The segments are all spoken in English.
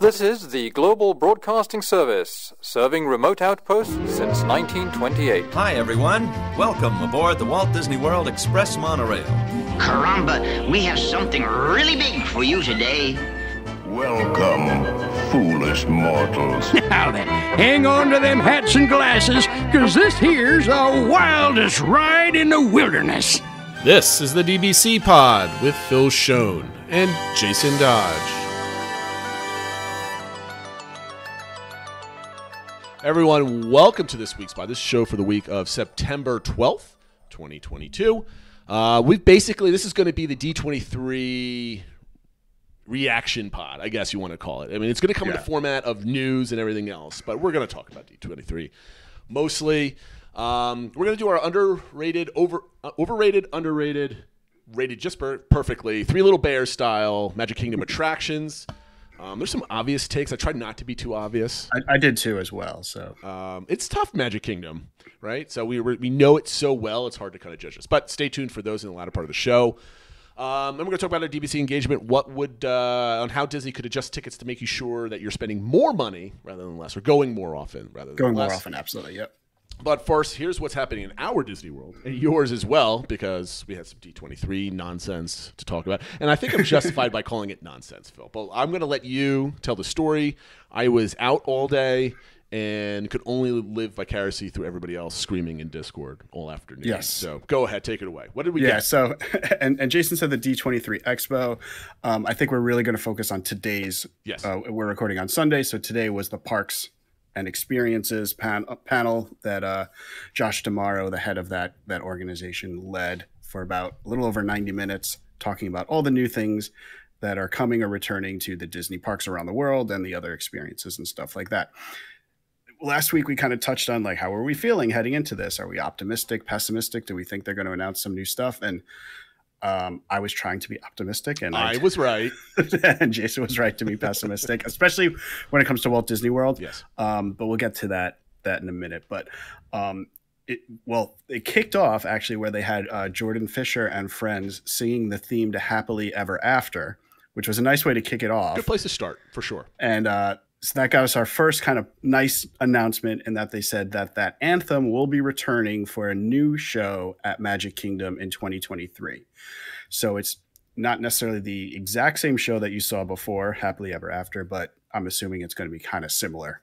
This is the Global Broadcasting Service, serving remote outposts since 1928. Hi, everyone. Welcome aboard the Walt Disney World Express monorail. Caramba, we have something really big for you today. Welcome, foolish mortals. Now then, hang on to them hats and glasses, because this here's the wildest ride in the wilderness. This is the DBC Pod with Phil Schoen and Jason Dodge. Everyone, welcome to this week's pod. This show for the week of September 12th, 2022. This is going to be the D23 reaction pod, I guess you want to call it. I mean, it's going to come in the format of news and everything else, but we're going to talk about D23 mostly. We're going to do our underrated, overrated, underrated, rated just perfectly, Three Little Bears style Magic Kingdom attractions. There's some obvious takes. I tried not to be too obvious. I did too as well. So it's tough, Magic Kingdom, right? So we know it so well, it's hard to kind of judge us. But stay tuned for those in the latter part of the show. And we're going to talk about our DBC engagement. On how Disney could adjust tickets to make you sure that you're spending more money rather than less, or going more often rather than going less. More often, absolutely. Yep. But first, here's what's happening in our Disney World, and yours as well, because we had some D23 nonsense to talk about. And I think I'm justified by calling it nonsense, Phil. But I'm going to let you tell the story. I was out all day and could only live vicariously through everybody else screaming in Discord all afternoon. Yes. So go ahead, take it away. What did we get? Yeah, so, and Jason said the D23 Expo. I think we're really going to focus on today's. Yes. We're recording on Sunday, so today was the Parks and Experiences panel that Josh D'Amaro, the head of that organization, led for about a little over 90 minutes, talking about all the new things that are coming or returning to the Disney parks around the world and the other experiences and stuff like that. Last week, we kind of touched on, like, how are we feeling heading into this? Are we optimistic, pessimistic? Do we think they're going to announce some new stuff? And I was trying to be optimistic, and I was right. And Jason was right to be pessimistic, especially when it comes to Walt Disney World. Yes. But we'll get to that in a minute. But it kicked off actually where they had Jordan Fisher and friends singing the theme to Happily Ever After, which was a nice way to kick it off. Good place to start, for sure. And so that got us our first kind of nice announcement, in that they said that anthem will be returning for a new show at Magic Kingdom in 2023. So it's not necessarily the exact same show that you saw before, Happily Ever After, but I'm assuming it's going to be kind of similar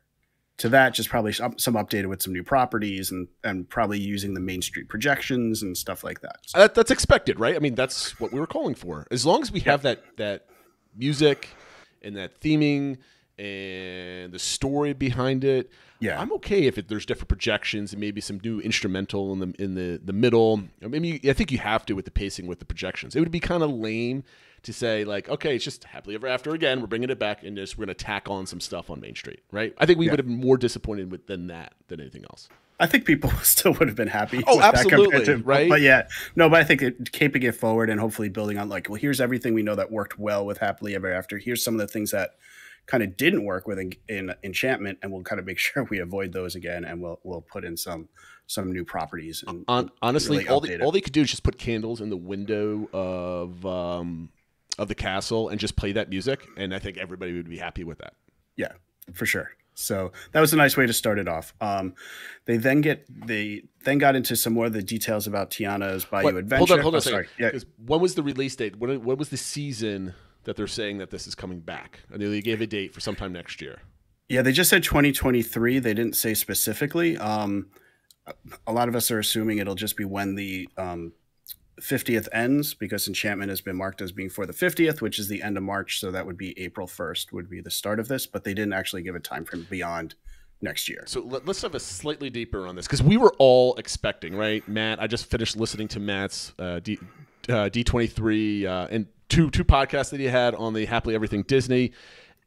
to that, just probably some updated with some new properties and probably using the Main Street projections and stuff like that. So. That's expected, right? I mean, that's what we were calling for. As long as we have that music and that theming and the story behind it, I'm okay if there's different projections and maybe some new instrumental in the middle. I think you have to with the pacing with the projections. It would be kind of lame to say, like, okay, it's just Happily Ever After again. We're bringing it back, and we're going to tack on some stuff on Main Street, right? I think we would have been more disappointed than anything else. I think people still would have been happy. Oh, with absolutely, that right? But I think keeping it forward and hopefully building on, like, well, here's everything we know that worked well with Happily Ever After. Here's some of the things that kind of didn't work with in Enchantment, and we'll kind of make sure we avoid those again, and we'll put in some new properties. And honestly, really all they could do is just put candles in the window of the castle and just play that music, and I think everybody would be happy with that. Yeah, for sure. So that was a nice way to start it off. They then got into some more of the details about Tiana's Bayou Adventure. Hold on a second. Sorry. Yeah. When was the release date? What was the season that they're saying that this is coming back? I know they gave a date for sometime next year. Yeah, they just said 2023. They didn't say specifically. A lot of us are assuming it'll just be when the 50th ends, because Enchantment has been marked as being for the 50th, which is the end of March. So that would be April 1st would be the start of this, but they didn't actually give a time frame beyond next year. So let's have a slightly deeper on this, because we were all expecting, right? Matt, I just finished listening to Matt's D23 and two podcasts that he had on the Happily Everything Disney,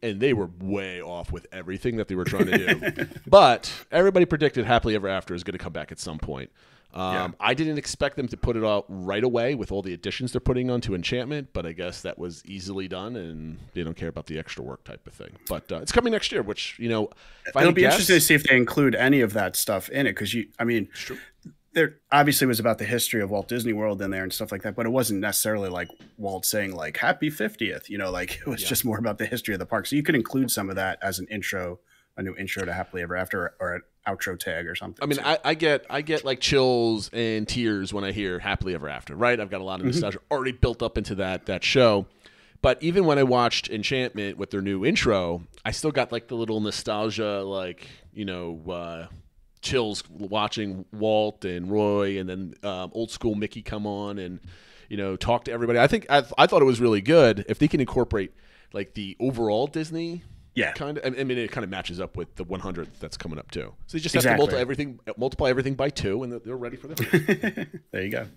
and they were way off with everything that they were trying to do. But everybody predicted Happily Ever After is going to come back at some point. I didn't expect them to put it out right away with all the additions they're putting onto Enchantment, but I guess that was easily done, and they don't care about the extra work type of thing. But it's coming next year, which, if it'll be interesting to see if they include any of that stuff in it, because there obviously was about the history of Walt Disney World in there and stuff like that, but it wasn't necessarily like Walt saying like happy 50th, you know, like it was just more about the history of the park. So you could include some of that as an intro, a new intro to Happily Ever After, or an outro tag or something. I mean, so. I get like chills and tears when I hear Happily Ever After, right? I've got a lot of nostalgia already built up into that show. But even when I watched Enchantment with their new intro, I still got like the little nostalgia, like, you know, chills watching Walt and Roy and then old school Mickey come on and, you know, talk to everybody. I thought it was really good if they can incorporate like the overall Disney. Yeah, kind of. I mean, it kind of matches up with the 100th that's coming up too. So you just have to multiply everything by 2, and they're ready for that. There you go.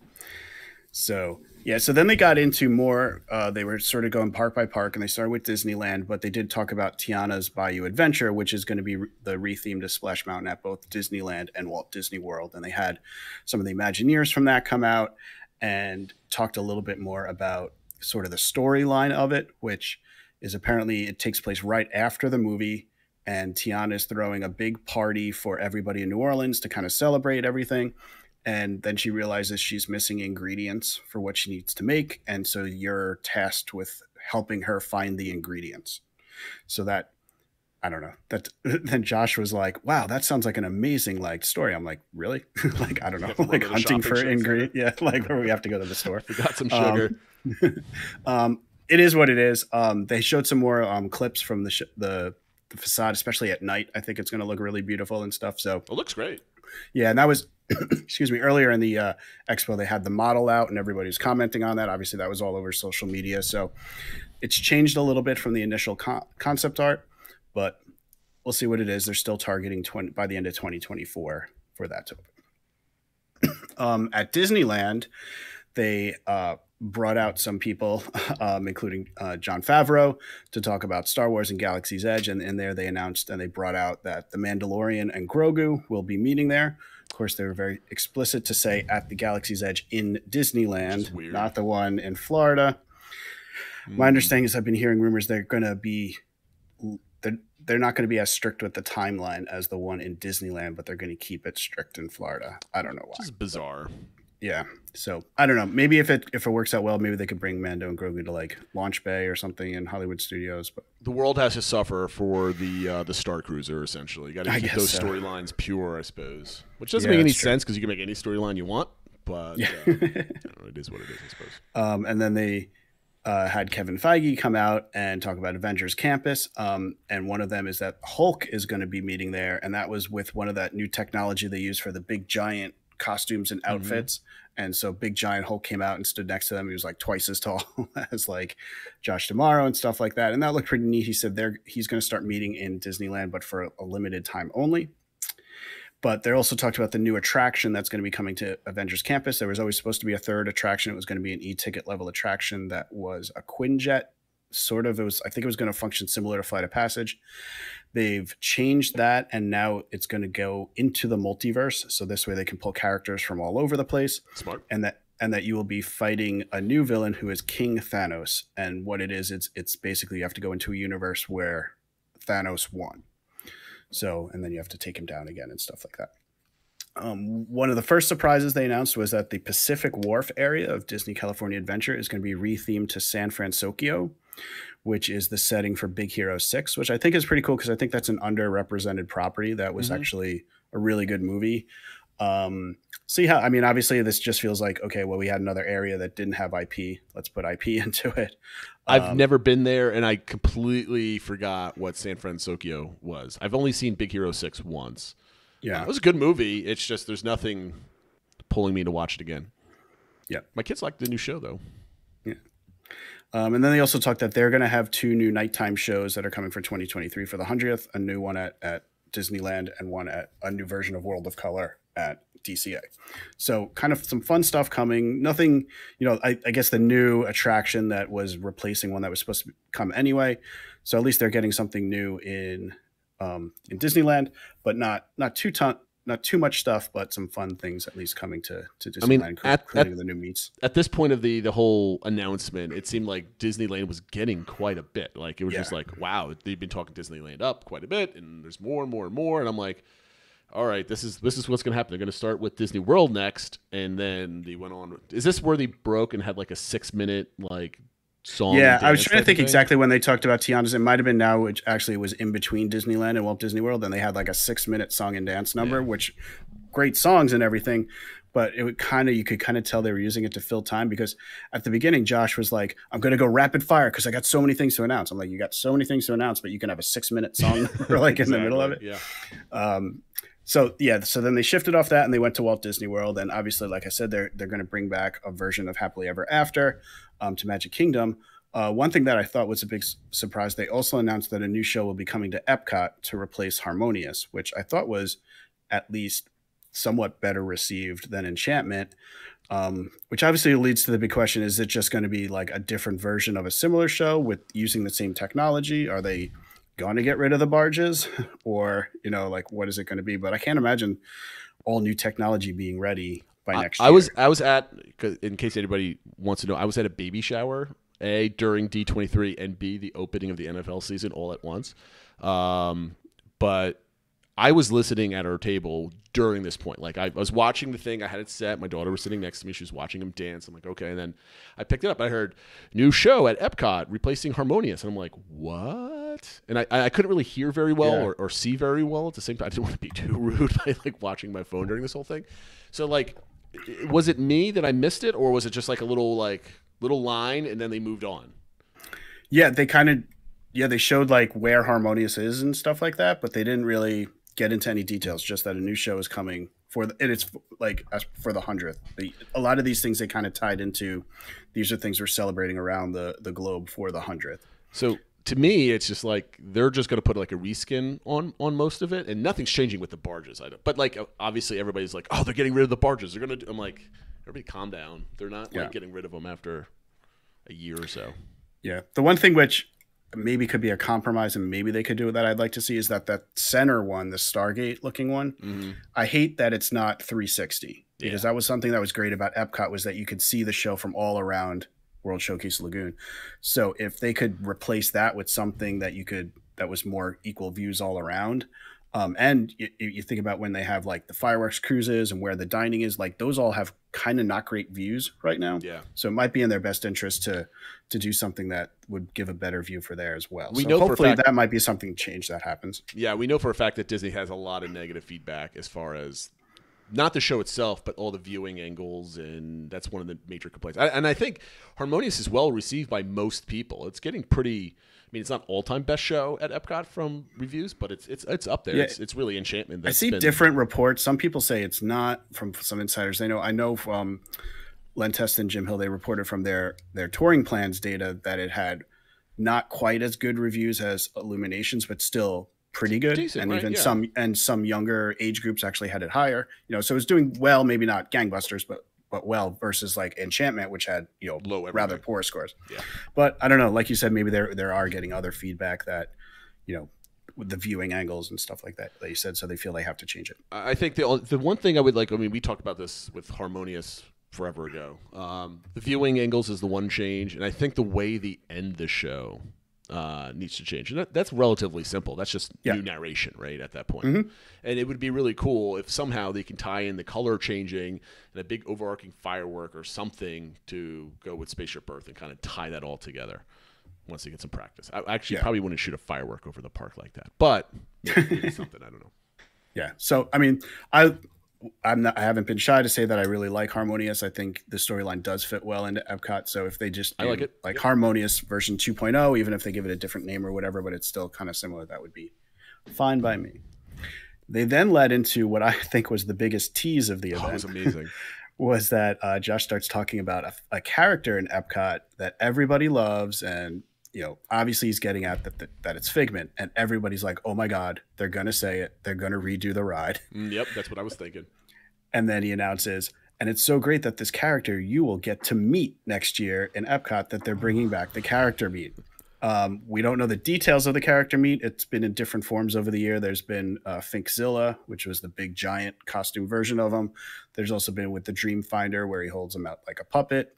So yeah, so then they got into more. They were sort of going park by park, and they started with Disneyland, but they did talk about Tiana's Bayou Adventure, which is going to be the retheme to Splash Mountain at both Disneyland and Walt Disney World. And they had some of the Imagineers from that come out and talked a little bit more about sort of the storyline of it, which is apparently it takes place right after the movie, and Tiana is throwing a big party for everybody in New Orleans to kind of celebrate everything. And then she realizes she's missing ingredients for what she needs to make. And so you're tasked with helping her find the ingredients. So that, I don't know, that then Josh was like, wow, that sounds like an amazing like story. I'm like, really? Like, I don't know, like hunting for ingredients. Yeah. Like where we have to go to the store. We got some sugar. It is what it is. They showed some more clips from the facade, especially at night. I think it's going to look really beautiful and stuff. So it looks great. Yeah, and that was, excuse me, earlier in the expo, they had the model out and everybody was commenting on that. Obviously, that was all over social media. So it's changed a little bit from the initial concept art, but we'll see what it is. They're still targeting by the end of 2024 for that to open. At Disneyland, they brought out some people, including Jon Favreau, to talk about Star Wars and Galaxy's Edge. And in there, they announced and they brought out that the Mandalorian and Grogu will be meeting there. Of course, they were very explicit to say at the Galaxy's Edge in Disneyland, not the one in Florida. My understanding is I've been hearing rumors they're going to be they're not going to be as strict with the timeline as the one in Disneyland, but they're going to keep it strict in Florida. I don't know why. This is bizarre. Yeah. So I don't know. Maybe if it works out well, maybe they could bring Mando and Grogu to like Launch Bay or something in Hollywood Studios. But the world has to suffer for the Star Cruiser. Essentially, you got to keep those storylines pure, I suppose. Which doesn't make any sense because you can make any storyline you want. But I don't know, it is what it is, I suppose. And then they had Kevin Feige come out and talk about Avengers Campus. And one of them is that Hulk is going to be meeting there, and that was with one of that new technology they use for the big giant costumes and outfits. And so big giant Hulk came out and stood next to them. He was like twice as tall as like Josh D'Amaro and stuff like that. And that looked pretty neat. He said he's going to start meeting in Disneyland, but for a limited time only. But they also talked about the new attraction that's going to be coming to Avengers Campus. There was always supposed to be a third attraction. It was going to be an e-ticket level attraction that was a Quinjet. Sort of, I think it was going to function similar to Flight of Passage. They've changed that, and now it's going to go into the multiverse. So this way they can pull characters from all over the place. Smart. And that you will be fighting a new villain who is King Thanos. And what it is, it's basically you have to go into a universe where Thanos won. So, and then you have to take him down again and stuff like that. One of the first surprises they announced was that the Pacific Wharf area of Disney California Adventure is going to be rethemed to San Francisco, which is the setting for Big Hero 6, which I think is pretty cool because I think that's an underrepresented property that was actually a really good movie. See how, I mean, obviously this just feels like, okay, well, we had another area that didn't have IP. Let's put IP into it. I've never been there, and I completely forgot what San Francisco was. I've only seen Big Hero 6 once. Yeah. It was a good movie. It's just there's nothing pulling me to watch it again. Yeah. My kids like the new show, though. Yeah. And then they also talked that they're going to have 2 new nighttime shows that are coming for 2023 for the 100th, a new one at Disneyland and one at a new version of World of Color at DCA. So kind of some fun stuff coming. Nothing, I guess the new attraction that was replacing one that was supposed to come anyway. So at least they're getting something new in Disneyland, but not too much stuff, but some fun things at least coming to Disneyland, including the new meets. At this point of the whole announcement, it seemed like Disneyland was getting quite a bit. Like it was just like, wow, they've been talking Disneyland up quite a bit, and there's more and more and more. And I'm like, all right, this is what's going to happen. They're going to start with Disney World next, and then they went on. Is this where they broke and had like a 6-minute like song? Yeah, I was trying to think exactly when they talked about Tiana's. It might have been now, which actually was in between Disneyland and Walt Disney World. Then they had like a 6-minute song and dance number, which great songs and everything. But it would you could kind of tell they were using it to fill time, because at the beginning, Josh was like, I'm going to go rapid fire because I got so many things to announce. I'm like, you got so many things to announce, but you can have a 6-minute song like in the middle of it. Yeah. So then they shifted off that and they went to Walt Disney World. And obviously, like I said, they're going to bring back a version of Happily Ever After to Magic Kingdom. One thing that I thought was a big surprise, they also announced that a new show will be coming to Epcot to replace Harmonious, which I thought was at least somewhat better received than Enchantment, which obviously leads to the big question: is it just going to be like a different version of a similar show with using the same technology? Are they going to get rid of the barges, or like what is it going to be? But I can't imagine all new technology being ready by next year. I was at, in case anybody wants to know, I was at a baby shower, A, during D23, and B, the opening of the NFL season all at once. But I was listening at our table during this point. Like I was watching the thing. I had it set. My daughter was sitting next to me. She was watching him dance. I'm like, okay. And then I picked it up. I heard new show at Epcot replacing Harmonious. And I'm like, what? And I couldn't really hear very well or see very well at the same time. I didn't want to be too rude by like watching my phone during this whole thing. So like, was it me that I missed it, or was it just like a little line and then they moved on? Yeah, they they showed like where Harmonious is and stuff like that, but they didn't really get into any details. Just that a new show is coming and it's like for the 100th. A lot of these things they kind of tied into. These are things we're celebrating around the globe for the 100th. So to me, it's just like they're just going to put like a reskin on most of it, and nothing's changing with the barges. But like obviously everybody's like, oh, they're getting rid of the barges. They're gonna. I'm like, everybody, calm down. They're not like getting rid of them after a year or so. Yeah, the one thing which maybe could be a compromise and maybe they could do that I'd like to see is that center one, the Stargate looking one. Mm-hmm. I hate that it's not 360 because that was something that was great about Epcot, was that you could see the show from all around World Showcase Lagoon. So if they could replace that with something that was more equal views all around. And you think about when they have like the fireworks cruises and where the dining is, like those all have kind of not great views right now. Yeah. So it might be in their best interest to do something that would give a better view for there as well. Hopefully that might be something change that happens. Yeah, we know for a fact that Disney has a lot of negative feedback as far as not the show itself, but all the viewing angles, and that's one of the major complaints. And I think Harmonious is well received by most people. It's getting pretty. I mean, it's not all-time best show at Epcot from reviews, but it's up there. Yeah. It's really Enchantment. I see different reports. Some people say it's not. From some insiders, I know from Len Test and Jim Hill, they reported from their touring plans data that it had not quite as good reviews as Illuminations, but still pretty good. Decent, and right? Even some younger age groups actually had it higher. So it was doing well, maybe not gangbusters, but well, versus like Enchantment, which had low, rather poor scores. Yeah. But I don't know, like you said, maybe there are getting other feedback that with the viewing angles and stuff like that you said, so they feel they have to change it. I think the one thing I would like, I mean, we talked about this with Harmonious forever ago. The viewing angles is the one change, and I think the way they end the show needs to change. And that's relatively simple. That's just new narration, right, at that point. Mm-hmm. And it would be really cool if somehow they can tie in the color changing and a big overarching firework or something to go with Spaceship Earth and kind of tie that all together once they get some practice. I actually probably wouldn't shoot a firework over the park like that, but maybe something, I don't know. Yeah. So, I mean, I haven't been shy to say that I really like Harmonious. I think the storyline does fit well into Epcot. So if they just do Harmonious version 2.0, even if they give it a different name or whatever, but it's still kind of similar, that would be fine by me. They then led into what I think was the biggest tease of the event. It was amazing. Was that Josh starts talking about a character in Epcot that everybody loves, and obviously he's getting at that it's Figment, and everybody's like, oh my God, they're going to say it. They're going to redo the ride. Yep, that's what I was thinking. And then he announces, and it's so great that this character you will get to meet next year in Epcot, that they're bringing back the character meet. We don't know the details of the character meet. It's been in different forms over the year. There's been Finkzilla, which was the big giant costume version of him. There's also been with the Dream Finder, where he holds him out like a puppet.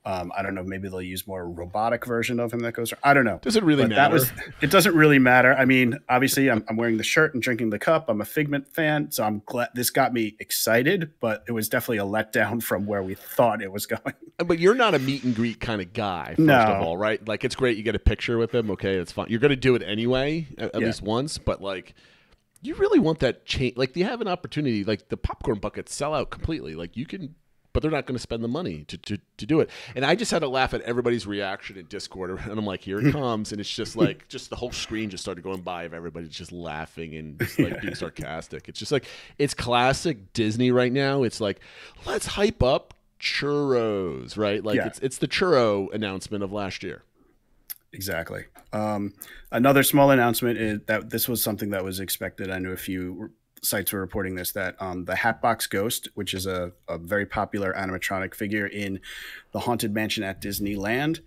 I don't know. Maybe they'll use more robotic version of him that goes. I don't know. Does it really matter? It doesn't really matter. I mean, obviously, I'm wearing the shirt and drinking the cup. I'm a Figment fan, so I'm glad this got me excited. But it was definitely a letdown from where we thought it was going. But you're not a meet and greet kind of guy, first of all, right? Like, it's great you get a picture with him. Okay, it's fine. You're going to do it anyway, at least once. But like, you really want that change. Like, you have an opportunity. Like, the popcorn buckets sell out completely. Like, you can. But they're not going to spend the money to do it. And I just had to laugh at everybody's reaction in Discord. And I'm like, here it comes. And it's just like, just the whole screen just started going by of everybody just laughing and just like being sarcastic. It's just like, it's classic Disney right now. It's like, let's hype up churros, right? Like it's the churro announcement of last year. Exactly. Another small announcement is that this was something that was expected. I know a few sites were reporting this, that the Hatbox Ghost, which is a very popular animatronic figure in the Haunted Mansion at Disneyland,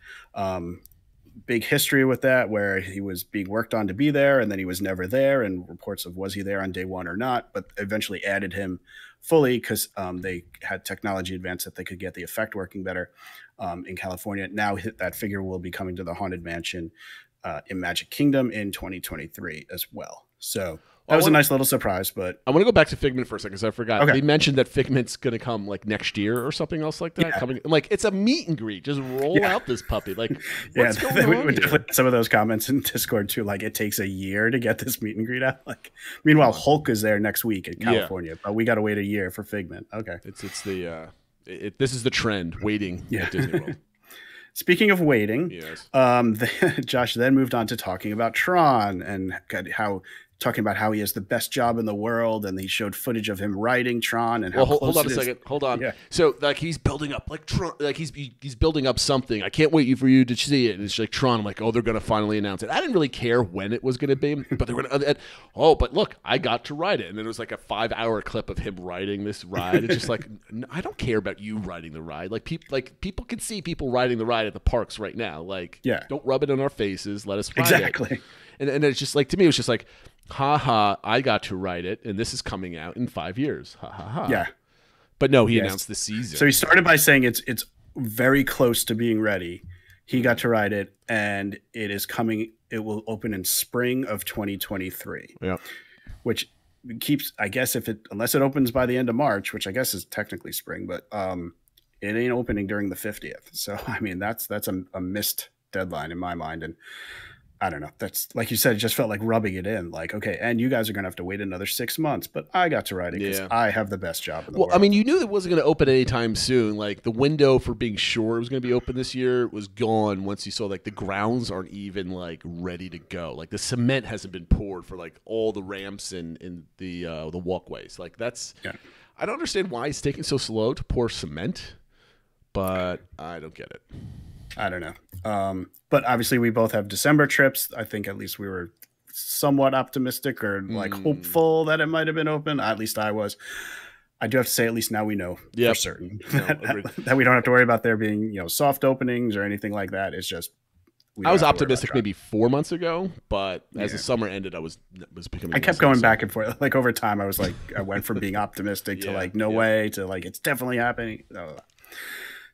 big history with that, where he was being worked on to be there and then he was never there, and reports of was he there on day one or not, but eventually added him fully because they had technology advance that they could get the effect working better in California. Now that figure will be coming to the Haunted Mansion in Magic Kingdom in 2023 as well. So that was a nice little surprise. But I want to go back to Figment for a second because I forgot. Okay. They mentioned that Figment's going to come like next year or something else like that. Coming, like, it's a meet and greet. Just roll out this puppy. Like, what's going on here? Some of those comments in Discord too. Like, it takes a year to get this meet and greet out. Like, meanwhile, Hulk is there next week in California, but we got to wait a year for Figment. Okay, it's the this is the trend, waiting at Disney World. Speaking of waiting, Josh then moved on to talking about Tron and talking about how he has the best job in the world, and he showed footage of him riding Tron and how hold on a second. Hold on. Yeah. So like he's building up like Tron, like he's building up something. I can't wait for you to see it. And it's like Tron. I'm like, oh, they're gonna finally announce it. I didn't really care when it was gonna be, but they were gonna. But look, I got to ride it, and then it was like a 5-hour clip of him riding this ride. It's just like, I don't care about you riding the ride. Like people can see people riding the ride at the parks right now. Like, don't rub it in our faces. Let us ride it. And it's just like, to me, it was just like, ha ha, I got to write it, and this is coming out in 5 years. Ha ha ha. Yeah. But no, he announced the season. So he started by saying it's very close to being ready. He got to write it, and it is coming. It will open in spring of 2023. Yeah. Which keeps, I guess, unless it opens by the end of March, which I guess is technically spring, but it ain't opening during the 50th. So I mean, that's a missed deadline in my mind. And I don't know. That's, like you said, it just felt like rubbing it in. Like, okay, and you guys are going to have to wait another 6 months, but I got to write it because I have the best job in the world. I mean, you knew it wasn't going to open anytime soon. Like, the window for being sure it was going to be open this year was gone once you saw, like, the grounds aren't even, like, ready to go. Like, the cement hasn't been poured for, like, all the ramps and the walkways. Like, that's I don't understand why it's taking so slow to pour cement, but I don't get it. I don't know. But obviously we both have December trips. I think at least we were somewhat optimistic or like hopeful that it might have been open. At least I was. I do have to say, at least now we know for certain that we don't have to worry about there being, soft openings or anything like that. It's just, I was optimistic maybe 4 months ago, but as the summer ended, I was becoming. I kept going back and forth. Like, over time, I was like, I went from being optimistic to like no way to like it's definitely happening.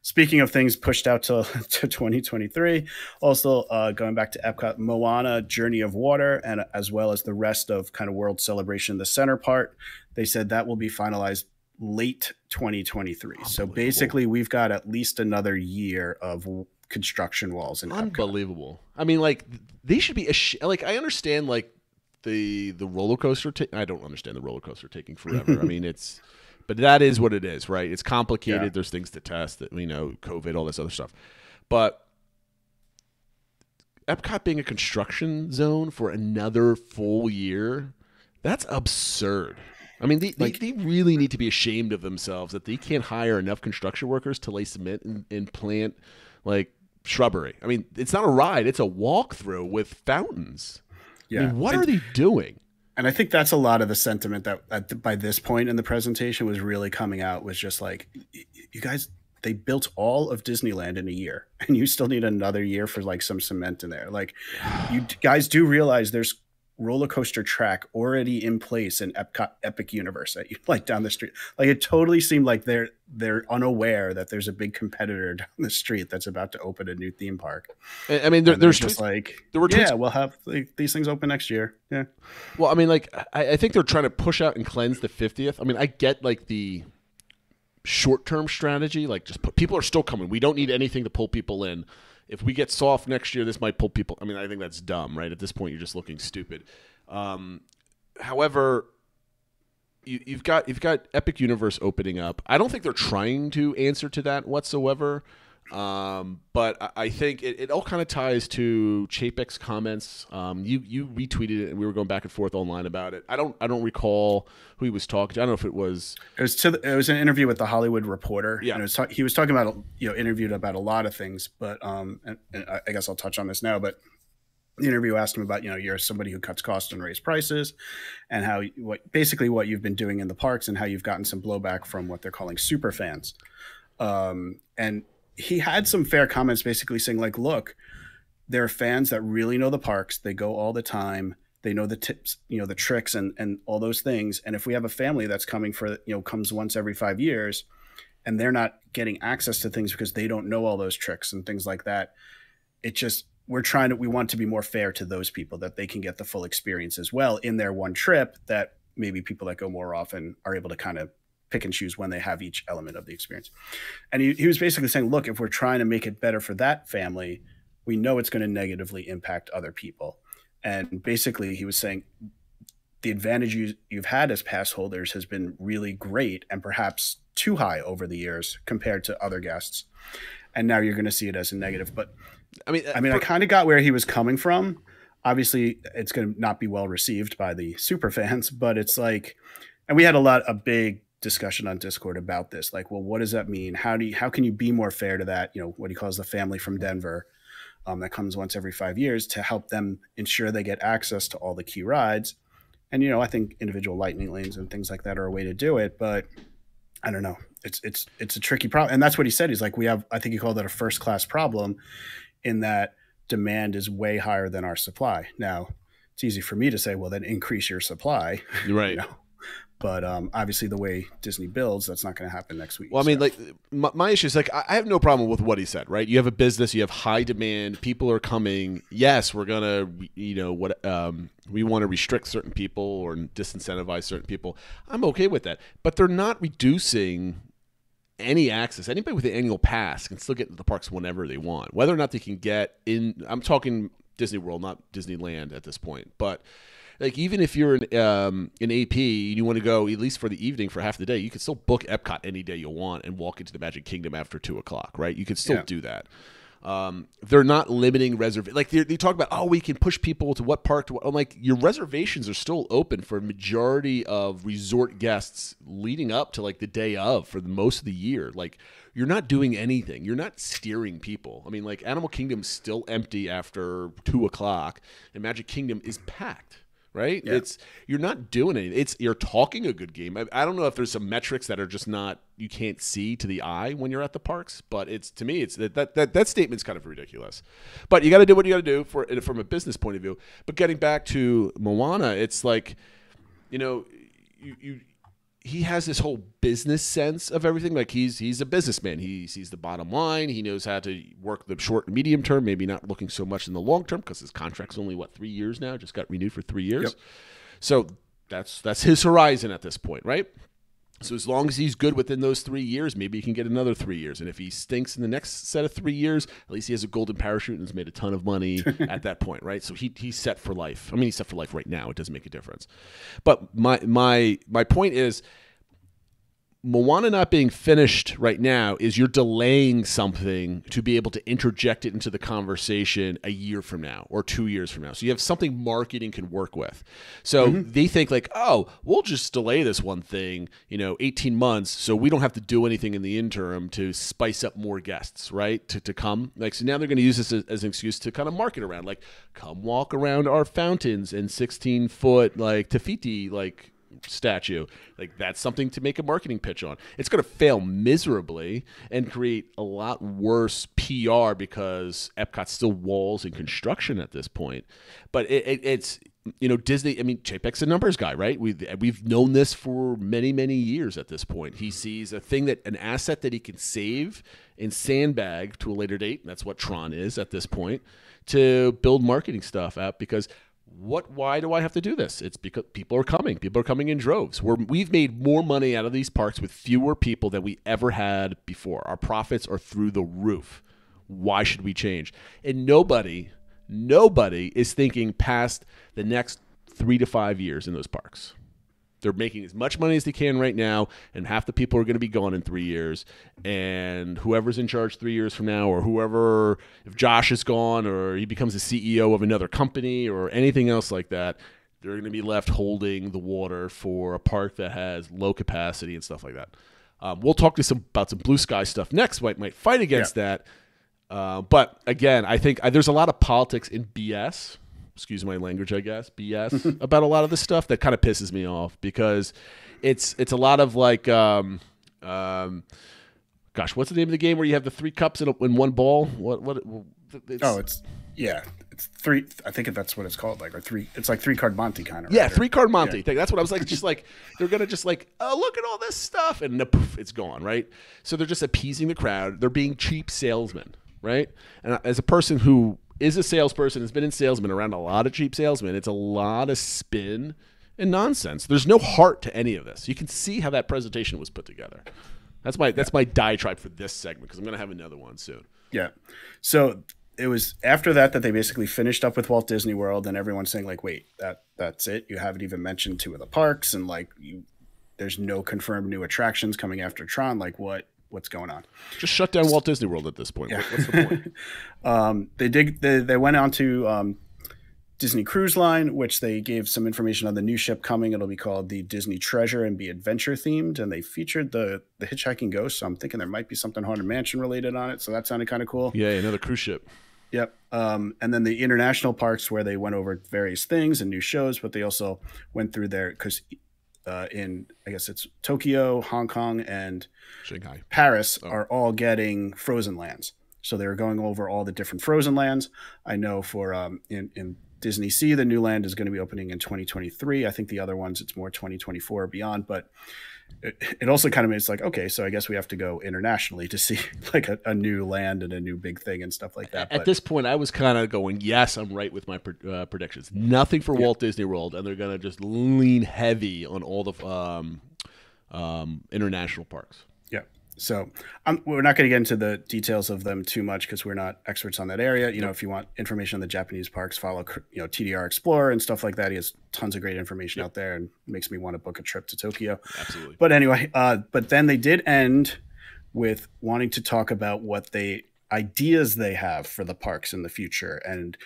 Speaking of things pushed out to 2023, also going back to Epcot, Moana, Journey of Water, and as well as the rest of kind of World Celebration, the center part, they said that will be finalized late 2023. So basically, we've got at least another year of construction walls in Unbelievable. Epcot. I mean, like, they should be like, I understand like the roller coaster. I don't understand the roller coaster taking forever. I mean, but that is what it is, right? It's complicated. Yeah. There's things to test, that COVID, all this other stuff. But Epcot being a construction zone for another full year, that's absurd. I mean, they really need to be ashamed of themselves that they can't hire enough construction workers to lay cement and plant like shrubbery. I mean, it's not a ride; it's a walkthrough with fountains. Yeah, I mean, what are they doing? And I think that's a lot of the sentiment that by this point in the presentation was really coming out, was just like, you guys, they built all of Disneyland in a year and you still need another year for like some cement in there. Like, you guys do realize there's roller coaster track already in place in Epcot Epic Universe that you like down the street. Like it totally seemed like they're unaware that there's a big competitor down the street that's about to open a new theme park. I mean, there's just like, there were yeah, we'll have these things open next year. Yeah. Well, I mean, like I think they're trying to push out and cleanse the 50th. I mean, I get like the short-term strategy, like just people are still coming. We don't need anything to pull people in. If we get soft next year, this might pull people. I mean, I think that's dumb, right? At this point, you're just looking stupid. However, you've got Epic Universe opening up. I don't think they're trying to answer to that whatsoever. But I think it all kind of ties to Chapek's comments. You retweeted it, and we were going back and forth online about it. I don't recall who he was talking to. I don't know if it was. It was an interview with the Hollywood Reporter. Yeah, and he was talking about interviewed about a lot of things, but and I guess I'll touch on this now. But the interview asked him about you're somebody who cuts costs and raise prices, and how what you've been doing in the parks, and how you've gotten some blowback from what they're calling super fans, and he had some fair comments basically saying like, look, there are fans that really know the parks. They go all the time. They know the tips, the tricks and all those things. And if we have a family that's coming comes once every 5 years and they're not getting access to things because they don't know all those tricks and things like that, we want to be more fair to those people, that they can get the full experience as well in their one trip, that maybe people that go more often are able to kind of pick and choose when they have each element of the experience. And he was basically saying, look, if we're trying to make it better for that family, we know it's going to negatively impact other people. And basically he was saying the advantage you've had as pass holders has been really great and perhaps too high over the years compared to other guests. And now you're going to see it as a negative. But I kind of got where he was coming from. Obviously it's going to not be well received by the super fans, but it's like, and we had a big discussion on Discord about this. Like, well, what does that mean? How can you be more fair to that? What he calls the family from Denver that comes once every 5 years to help them ensure they get access to all the key rides. And, I think individual lightning lanes and things like that are a way to do it, but I don't know. It's a tricky problem. And that's what he said. He's like, I think he called it a first class problem in that demand is way higher than our supply. Now it's easy for me to say, well, then increase your supply. Right. But obviously the way Disney builds, that's not going to happen next week. Well, I mean, like my issue is like, I have no problem with what he said, right? You have a business, you have high demand, people are coming. Yes, we're going to, we want to restrict certain people or disincentivize certain people. I'm okay with that. But they're not reducing any access. Anybody with an annual pass can still get into the parks whenever they want. Whether or not they can get in, I'm talking Disney World, not Disneyland at this point. But like, even if you're an AP and you want to go at least for the evening for half the day, you can still book Epcot any day you want and walk into the Magic Kingdom after 2:00, right? You can still do that. They're not limiting reservations. Like they talk about, we can push people to what park. I'm like, your reservations are still open for a majority of resort guests leading up to like the day of for most of the year. Like, you're not doing anything. You're not steering people. I mean, like, Animal Kingdom's still empty after 2:00, and Magic Kingdom is packed. Right? Yeah. You're not doing it. You're talking a good game. I don't know if there's some metrics that are just not, you can't see to the eye when you're at the parks, but to me, it's that statement's kind of ridiculous. But you got to do what you got to do from a business point of view. But getting back to Moana, it's like, he has this whole business sense of everything. Like, he's a businessman. He sees the bottom line. He knows how to work the short and medium term, maybe not looking so much in the long term because his contract's only, 3 years now? Just got renewed for 3 years. Yep. So that's his horizon at this point, right? So as long as he's good within those 3 years, maybe he can get another 3 years. And if he stinks in the next set of 3 years, at least he has a golden parachute and has made a ton of money at that point, right? So he's set for life. I mean, he's set for life right now. It doesn't make a difference. But my point is, Moana not being finished right now is you're delaying something to be able to interject it into the conversation a year from now or 2 years from now. So you have something marketing can work with. So they think like, we'll just delay this one thing, 18 months, so we don't have to do anything in the interim to spice up more guests, right, to come. Like, so now they're going to use this as an excuse to kind of market around, like, come walk around our fountains and 16-foot, like, Tafiti, like, statue. Like, that's something to make a marketing pitch on. It's going to fail miserably and create a lot worse PR because Epcot's still walls and construction at this point. But it's Disney, I mean, Chapek's a numbers guy, right? We've known this for many, many years at this point. He sees an asset that he can save and sandbag to a later date, and that's what Tron is at this point, to build marketing stuff out because why do I have to do this? It's because people are coming. People are coming in droves. We've made more money out of these parks with fewer people than we ever had before. Our profits are through the roof. Why should we change? And nobody is thinking past the next 3 to 5 years in those parks. They're making as much money as they can right now, and half the people are going to be gone in 3 years. And whoever's in charge 3 years from now, or if Josh is gone or he becomes the CEO of another company or anything else like that, they're going to be left holding the water for a park that has low capacity and stuff like that. We'll talk about some blue sky stuff next. Might fight against that. But again, I think there's a lot of politics in BS. Excuse my language, I guess, BS about a lot of this stuff that kind of pisses me off because it's a lot of like, gosh, what's the name of the game where you have the 3 cups in one ball? It's three. I think that's what it's called, like, or three. It's like 3-card Monte kind of. Yeah, right? 3-card Monte. Yeah. That's what I was like. Just like they're gonna just like, oh, look at all this stuff, and poof, it's gone, right? So they're just appeasing the crowd. They're being cheap salesmen, right? And as a person who is a salesperson, has been in salesmen around a lot of cheap salesmen, it's a lot of spin and nonsense. There's no heart to any of this. You can see how that presentation was put together. That's my diatribe for this segment because I'm going to have another one soon. Yeah. So it was after that they basically finished up with Walt Disney World, and everyone's saying like, wait, that's it? You haven't even mentioned 2 of the parks, and like there's no confirmed new attractions coming after Tron. Like what's going on? Just shut down Walt Disney World at this point. Yeah. What's the point? They went on to Disney Cruise Line, which they gave some information on the new ship coming. It'll be called the Disney Treasure and be adventure themed. And they featured the Hitchhiking Ghost. So I'm thinking there might be something Haunted Mansion related on it. So that sounded kind of cool. Yeah, another cruise ship. Yep. And then the international parks where they went over various things and new shows, but they also went through there because in, I guess it's Tokyo, Hong Kong, and Shanghai, Paris are all getting Frozen lands. So they were going over all the different Frozen lands. I know for in Disney Sea, the new land is going to be opening in 2023. I think the other ones, it's more 2024 or beyond. But it also kind of makes like, okay, so I guess we have to go internationally to see like a new land and a new big thing and stuff like that. At this point, I was kind of going, yes, I'm right with my predictions. Nothing for Walt Disney World, and they're going to just lean heavy on all the international parks. Yeah. So we're not going to get into the details of them too much because we're not experts on that area. You know, if you want information on the Japanese parks, follow TDR Explorer and stuff like that. He has tons of great information out there and makes me want to book a trip to Tokyo. Absolutely. But anyway, but then they did end with wanting to talk about what ideas they have for the parks in the future. And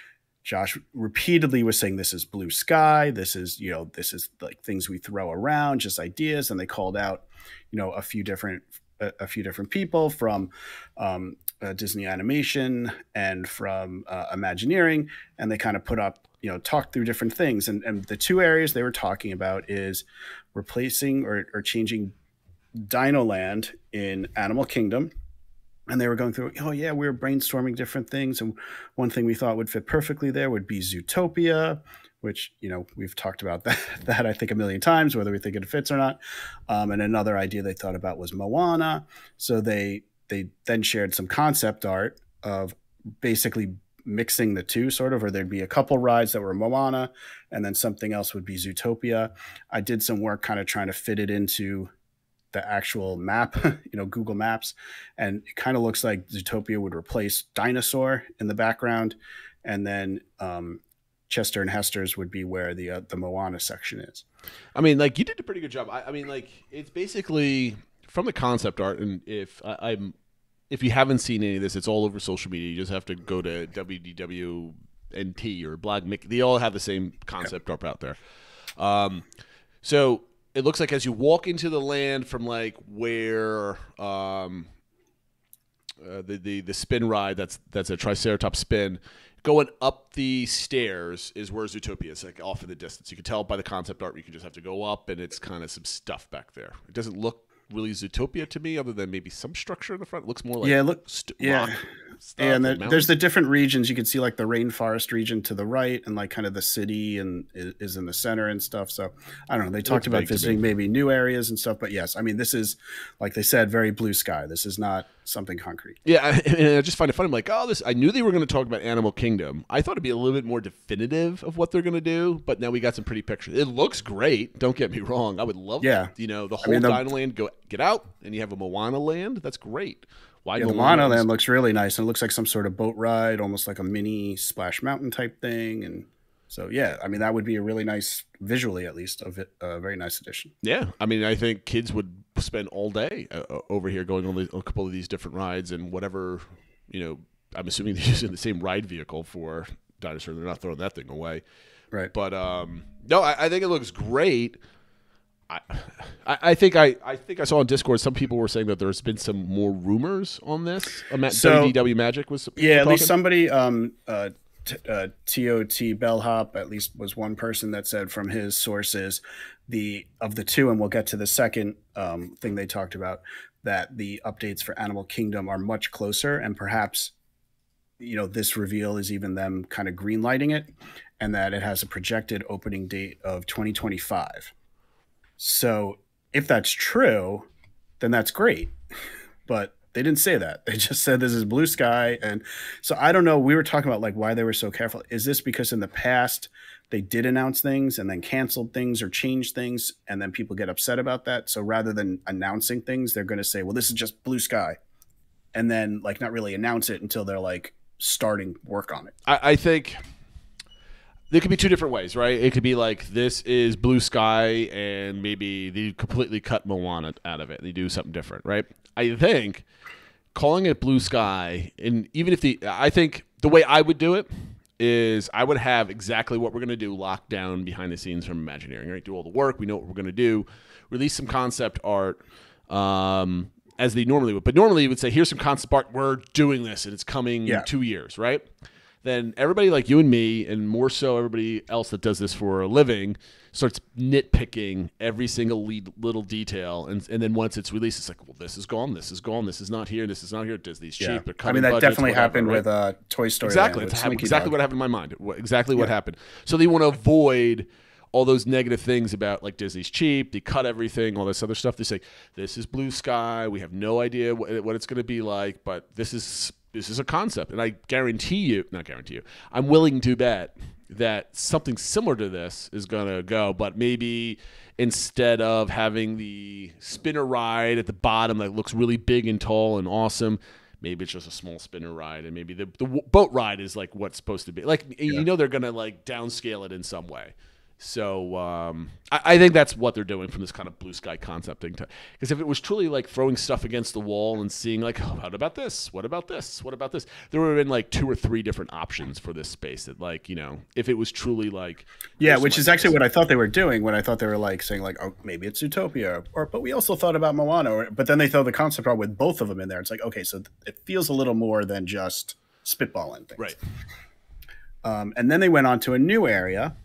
Josh repeatedly was saying, this is blue sky. This is like things we throw around, just ideas. And they called out, a few different people from Disney Animation and from Imagineering, and they kind of put up, talked through different things. And the 2 areas they were talking about is replacing or changing Dino Land in Animal Kingdom. And they were going through, we were brainstorming different things. And one thing we thought would fit perfectly there would be Zootopia, which, we've talked about that I think a million times, whether we think it fits or not. And another idea they thought about was Moana. So they then shared some concept art of basically mixing the 2 sort of, or there'd be a couple rides that were Moana and then something else would be Zootopia. I did some work kind of trying to fit it into the actual map, Google Maps. And it kind of looks like Zootopia would replace Dinosaur in the background. And then, Chester and Hester's would be where the Moana section is. I mean, like, you did a pretty good job. I mean, like, it's basically from the concept art. And if you haven't seen any of this, it's all over social media. You just have to go to WDWNT or Blog Mickey. They all have the same concept art out there. So it looks like as you walk into the land from like where the spin ride that's a Triceratops spin. Going up the stairs is where Zootopia is, like off in the distance. You can tell by the concept art. You can just have to go up, and it's kind of some stuff back there. It doesn't look really Zootopia to me, other than maybe some structure in the front. It looks more like rock stuff and and there's the different regions. You can see like the rainforest region to the right, and like kind of the city and is in the center and stuff. So I don't know. They talked about visiting maybe new areas and stuff, but yes, I mean, this is, like they said, very blue sky. This is not something concrete. Yeah, I just find it funny. I'm like, oh, I knew they were going to talk about Animal Kingdom. I thought it'd be a little bit more definitive of what they're going to do, but now we got some pretty pictures. It looks great. Don't get me wrong. I would love, the whole Dinoland get out, and you have a Moana land. That's great. Why the Moana land looks really nice, and it looks like some sort of boat ride, almost like a mini Splash Mountain type thing. And so, yeah, I mean, that would be a really nice, visually at least, a very nice addition. Yeah, I mean, I think kids would spend all day over here going on a couple of these different rides and whatever, I'm assuming they're using the same ride vehicle for Dinosaur. They're not throwing that thing away. Right. But, no, I think it looks great. I think I saw on Discord some people were saying that there's been some more rumors on this. WDW Magic was at least somebody TOT Bellhop at least was one person that said from his sources of the two, and we'll get to the second thing they talked about, that the updates for Animal Kingdom are much closer, and perhaps this reveal is even them kind of greenlighting it, and that it has a projected opening date of 2025. So if that's true, then that's great. But they didn't say that. They just said this is blue sky. And so I don't know. We were talking about like why they were so careful. Is this because in the past they did announce things and then canceled things or changed things, and then people get upset about that? So rather than announcing things, they're going to say, well, this is just blue sky, and then like not really announce it until they're like starting work on it. I think there could be two different ways, right? It could be like this is blue sky, and maybe they completely cut Moana out of it. They do something different, right? I think calling it blue sky, and even if I think the way I would do it is I would have exactly what we're going to do locked down behind the scenes from Imagineering, right? Do all the work. We know what we're going to do. Release some concept art as they normally would. But normally you would say, here's some concept art. We're doing this, and it's coming in 2 years, right? Then everybody like you and me, and more so everybody else that does this for a living, starts nitpicking every single little detail. And then once it's released, it's like, well, this is gone, this is gone, this is not here, this is not here. Disney's cheap. I mean, that definitely happened with Toy Story. Exactly. Exactly what happened in my mind. Exactly what happened. So they want to avoid all those negative things about like Disney's cheap, they cut everything, all this other stuff. They say, this is blue sky. We have no idea what it's going to be like, but this is a concept. And I I'm willing to bet that something similar to this is going to go, but maybe instead of having the spinner ride at the bottom that looks really big and tall and awesome, maybe it's just a small spinner ride, and maybe the boat ride is like what's supposed to be. Like, they're going to like downscale it in some way. So I think that's what they're doing from this kind of blue sky concepting. Because if it was truly like throwing stuff against the wall and seeing like, oh, what about this? What about this? What about this? There would have been like 2 or 3 different options for this space. That like, if it was truly like, which is actually what I thought they were doing when I thought they were like saying like, oh, maybe it's Zootopia, but we also thought about Moana, but then they throw the concept art with both of them in there. It's like, okay, so it feels a little more than just spitballing things, right? And then they went on to a new area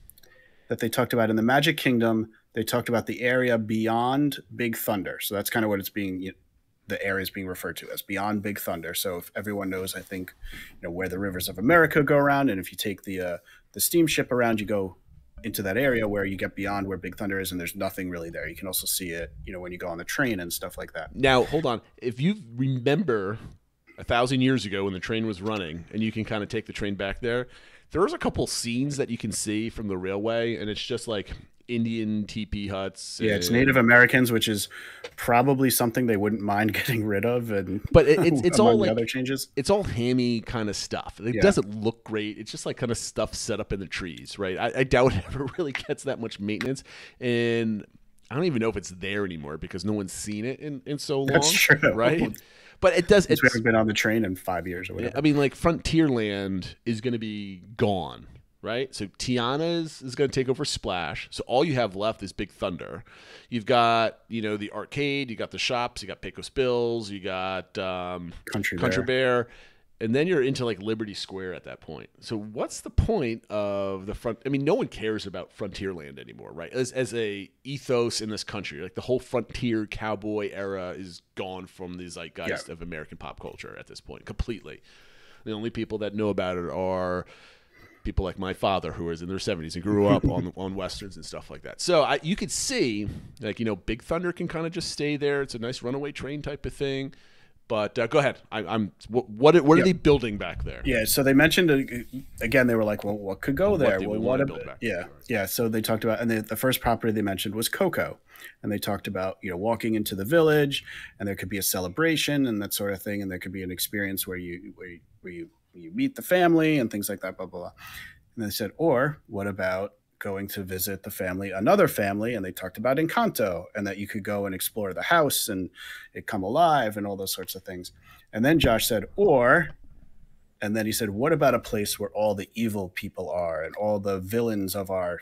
that they talked about in the Magic Kingdom. They talked about the area beyond Big Thunder. So that's kind of what it's the area is being referred to as, beyond Big Thunder. So if everyone knows, I think, where the rivers of America go around, and if you take the steamship around, you go into that area where you get beyond where Big Thunder is, and there's nothing really there. You can also see it, when you go on the train and stuff like that. Now, hold on. If you remember 1,000 years ago when the train was running, and you can kind of take the train back there's a couple scenes that you can see from the railway, and it's just like Indian teepee huts. Yeah, it's Native Americans, which is probably something they wouldn't mind getting rid of. But it's all like other changes. It's all hammy kind of stuff. It doesn't look great. It's just like kind of stuff set up in the trees, right? I doubt it ever really gets that much maintenance, and I don't even know if it's there anymore because no one's seen it in so long. That's true, right? But it does. We haven't been on the train in 5 years or whatever. I mean, like Frontierland is going to be gone, right? So Tiana is going to take over Splash. So all you have left is Big Thunder. You've got the arcade, you got the shops, you got Pecos Bills, you got Country Bear. and then you're into like Liberty Square at that point. So what's the point of the front? I mean, no one cares about Frontierland anymore, right? As a ethos in this country, like the whole frontier cowboy era is gone from the zeitgeist of American pop culture at this point completely. The only people that know about it are people like my father, who was in their 70s and grew up on westerns and stuff like that. So you could see, like, Big Thunder can kind of just stay there. It's a nice runaway train type of thing. But go ahead. What are they building back there? Yeah, so they mentioned again. They were like, "Well, what could go there?" Yeah. So they talked about, and the first property they mentioned was Coco, and they talked about walking into the village, and there could be a celebration and that sort of thing, and there could be an experience where you meet the family and things like that. Blah blah blah. And they said, or what about going to visit another family, and they talked about Encanto, and that you could go and explore the house and it come alive and all those sorts of things. And then Josh said, and then he said, what about a place where all the evil people are and all the villains of our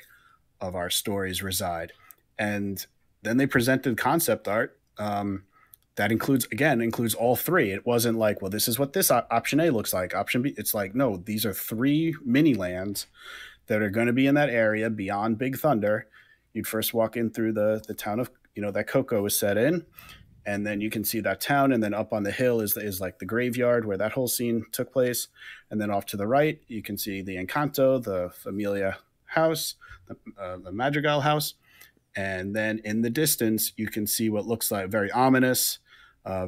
stories reside? And then they presented concept art that includes all three. It wasn't like, well, this is what this option A looks like. Option B, it's like, no, these are 3 mini lands that are going to be in that area beyond Big Thunder. You'd first walk in through the town of, that Coco is set in, and then you can see that town, and then up on the hill is like the graveyard where that whole scene took place, and then off to the right you can see the Encanto, the Familia house, the Madrigal house, and then in the distance you can see what looks like very ominous,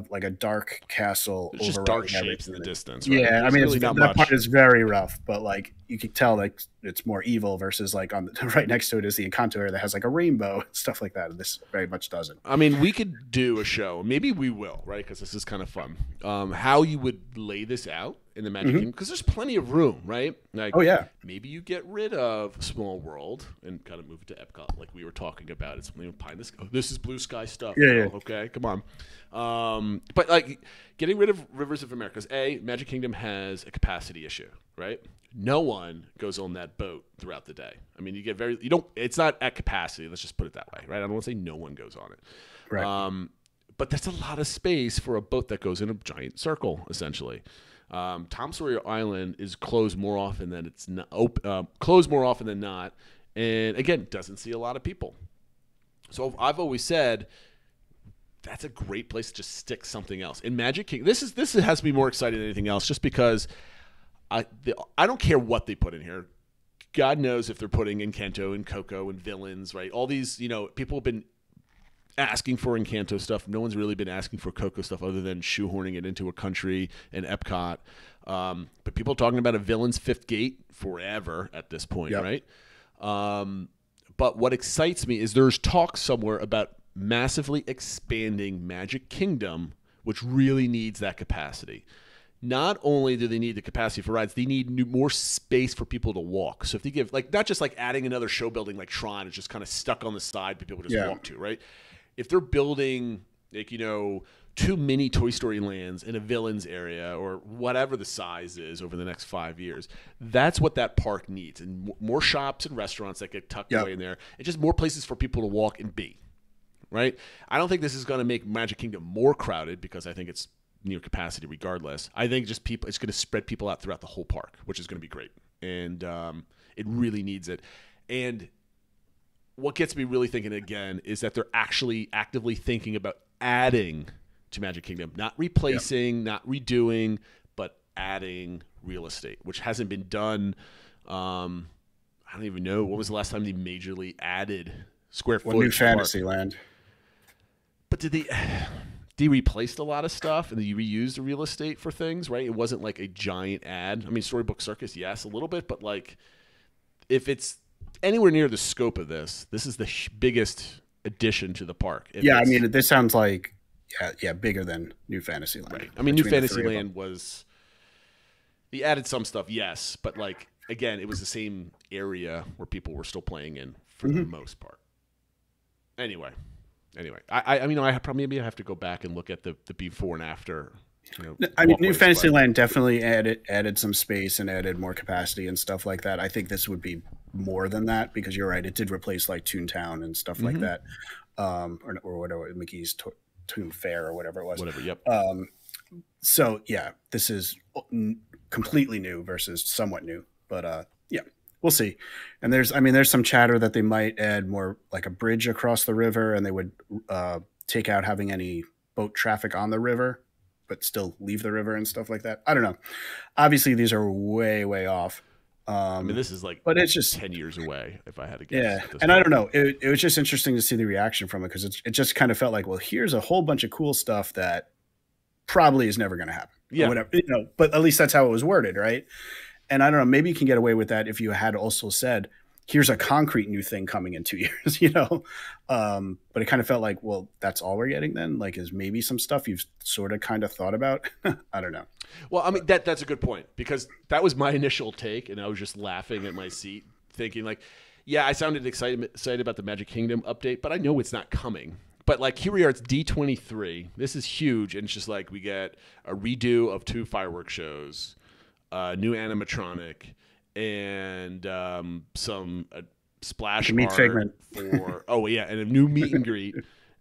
like a dark castle. It's just dark shapes in the distance. Right? Yeah, I mean, really that part is very rough, but like you can tell like it's more evil versus like right next to it is the Encanto area that has like a rainbow and stuff like that. And this very much doesn't. I mean, we could do a show, maybe we will, right? Because this is kind of fun. How you would lay this out in the Magic Kingdom, because there's plenty of room, right? Like, oh yeah, maybe you get rid of Small World and kind of move it to Epcot, like we were talking about. It's behind this. Oh, this is blue sky stuff. Yeah. Okay, come on. But like getting rid of Rivers of America, because Magic Kingdom has a capacity issue, right? No one goes on that boat throughout the day. I mean, it's not at capacity. Let's just put it that way, right? I don't want to say no one goes on it. Right. But that's a lot of space for a boat that goes in a giant circle, essentially. Tom Sawyer Island is closed more often than it's not closed more often than not, and again, doesn't see a lot of people. So I've always said that's a great place to just stick something else in Magic Kingdom. This has to be more exciting than anything else, just because I don't care what they put in here. God knows if they're putting Encanto and Coco and villains, right? All these, people have been asking for Encanto stuff. No one's really been asking for Coco stuff other than shoehorning it into a country and Epcot. But people are talking about a villain's fifth gate forever at this point, right? But what excites me is there's talk somewhere about massively expanding Magic Kingdom, which really needs that capacity. Not only do they need the capacity for rides, they need more space for people to walk. So if they give, like, not just like adding another show building like Tron is just kind of stuck on the side for people to just walk to, right? If they're building, like, 2 mini Toy Story lands in a villains area or whatever the size is over the next 5 years, that's what that park needs. And more shops and restaurants that get tucked away in there, and just more places for people to walk and be, right? I don't think this is going to make Magic Kingdom more crowded, because I think it's near capacity regardless. I think just it's going to spread people out throughout the whole park, which is going to be great. And it really needs it. And what gets me really thinking again is that they're actually actively thinking about adding to Magic Kingdom, not replacing, not redoing, but adding real estate, which hasn't been done. I don't even know. When was the last time they majorly added square footage? New Fantasyland. But they replaced a lot of stuff, and they reused the real estate for things, right? It wasn't like a giant ad. I mean, Storybook Circus, yes, a little bit, but like if it's anywhere near the scope of this is the biggest addition to the park. I mean, this sounds like bigger than New Fantasyland. Right. I mean, New Fantasyland was, they added some stuff, yes, but like again, it was the same area where people were still playing in for the most part. Anyway, I mean, maybe I have to go back and look at the before and after. I mean, New Fantasyland definitely added some space and added more capacity and stuff like that. I think this would be more than that, because you're right, it did replace like Toontown and stuff like that, or whatever, Mickey's Toon Fair or whatever it was. Whatever, yep. So yeah, this is completely new versus somewhat new, but yeah, we'll see. And there's some chatter that they might add more like a bridge across the river, and they would take out having any boat traffic on the river, but still leave the river and stuff like that. I don't know. Obviously, these are way, way off. I mean, this is like, but it's just 10 years away, if I had to guess. Yeah, and I don't know. It was just interesting to see the reaction from it because it just kind of felt like, well, here's a whole bunch of cool stuff that probably is never going to happen. Yeah, whatever, but at least that's how it was worded, right? And I don't know. Maybe you can get away with that if you had also said, here's a concrete new thing coming in 2 years, But it kind of felt like, well, that's all we're getting then? Like, is maybe some stuff you've sort of kind of thought about? I don't know. Well, I mean, that's a good point because that was my initial take, and I was just laughing at my seat thinking like, yeah, I sounded excited about the Magic Kingdom update, but I know it's not coming. But like here we are, it's D23. This is huge, and it's just like we get a redo of 2 fireworks shows, new animatronic, and some splash meet art Figment for and a new meet and greet,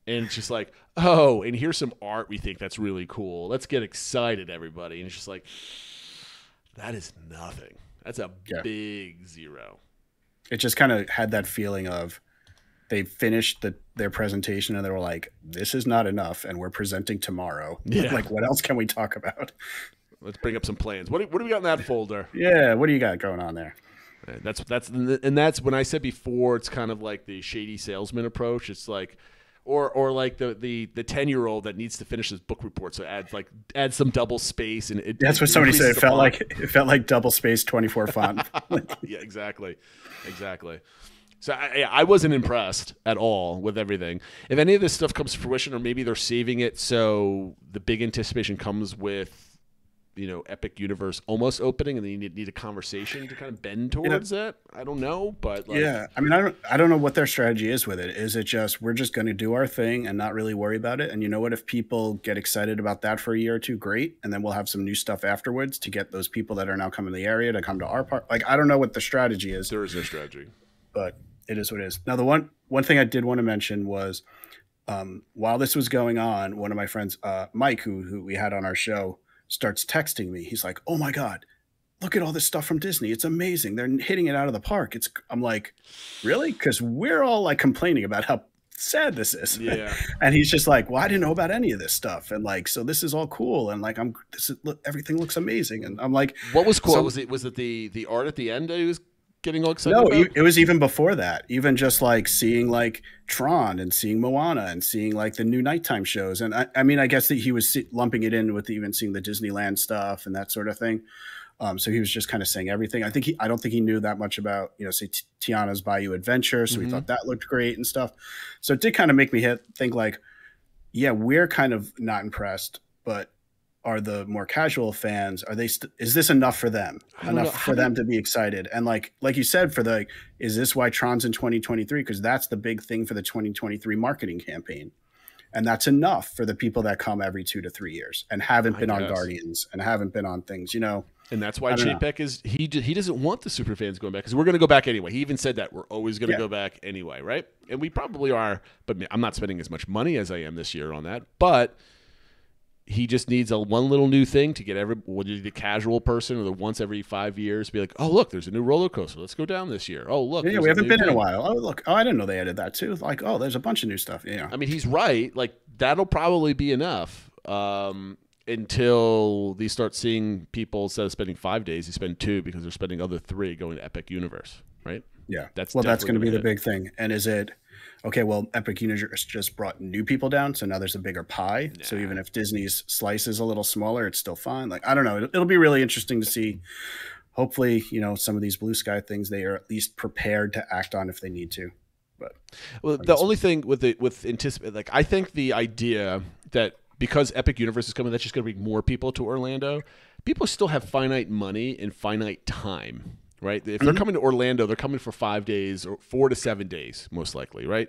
and it's just like, oh, and here's some art we think that's really cool. Let's get excited, everybody. And it's just like, that is nothing. That's a big zero. It just kind of had that feeling of they finished their presentation and they were like, this is not enough, and we're presenting tomorrow. Yeah. Like, what else can we talk about? Let's bring up some plans. What do we got in that folder? Yeah, what do you got going on there? That's when I said before. It's kind of like the shady salesman approach. It's like, or like the 10-year-old that needs to finish his book report, so add some double space and that's what somebody said. It felt like double space 24 font. Yeah, exactly. So I wasn't impressed at all with everything. If any of this stuff comes to fruition, or maybe they're saving it so the big anticipation comes with, Epic Universe almost opening, and then you need a conversation to kind of bend towards it. I don't know, but yeah, I mean, I don't know what their strategy is with it. Is it just we're just going to do our thing and not really worry about it? And you know what? If people get excited about that for a year or two, great, and then we'll have some new stuff afterwards to get those people that are now coming to the area to come to our park. Like, I don't know what the strategy is. There is no strategy, but it is what it is. Now, the one thing I did want to mention was while this was going on, one of my friends, Mike, who we had on our show, starts texting me. He's like, "Oh my God, look at all this stuff from Disney. It's amazing. They're hitting it out of the park." I'm like, really? Because we're all like complaining about how sad this is. Yeah. And he's just like, well, I didn't know about any of this stuff. And like, so this is all cool. And like, everything looks amazing. And I'm like, what was cool? Was it the art at the end that he was getting all excited about? It was even before that. Even just like seeing like Tron and seeing Moana and seeing like the new nighttime shows. And I mean, I guess that he was lumping it in with even seeing the Disneyland stuff and that sort of thing. So he was just kind of saying everything. I don't think he knew that much about, say Tiana's Bayou Adventure. So he thought that looked great and stuff. So it did kind of make me think like, yeah, we're kind of not impressed, but are the more casual fans, is this enough for them? Enough for them to be excited? And like you said, is this why Tron's in 2023? Because that's the big thing for the 2023 marketing campaign. And that's enough for the people that come every 2 to 3 years and haven't been on Guardians and haven't been on things, And that's why Chapek he doesn't want the super fans going back, because we're going to go back anyway. He even said that we're always going to go back anyway, right? And we probably are, but I'm not spending as much money as I am this year on that. But he just needs one little new thing to get the casual person or the once every 5 years be like, oh, look, there's a new roller coaster. Let's go down this year. Oh, look. Yeah, we haven't been in a while. Oh, look. Oh, I didn't know they added that too. Like, oh, there's a bunch of new stuff. Yeah. I mean, he's right. Like, that'll probably be enough until they start seeing people, instead of spending 5 days, they spend 2 because they're spending other 3 going to Epic Universe, right? Yeah. That's going to be the big thing. And is it... Okay, well, Epic Universe just brought new people down, so now there's a bigger pie. Nah. So even if Disney's slice is a little smaller, it's still fine. Like, I don't know. It'll be really interesting to see. Hopefully, some of these blue sky things, they are at least prepared to act on if they need to. But the only thing with anticipate, like, I think the idea that because Epic Universe is coming, that's just going to bring more people to Orlando. People still have finite money and finite time. Right? If they're coming to Orlando, they're coming for 5 days or 4 to 7 days, most likely, right?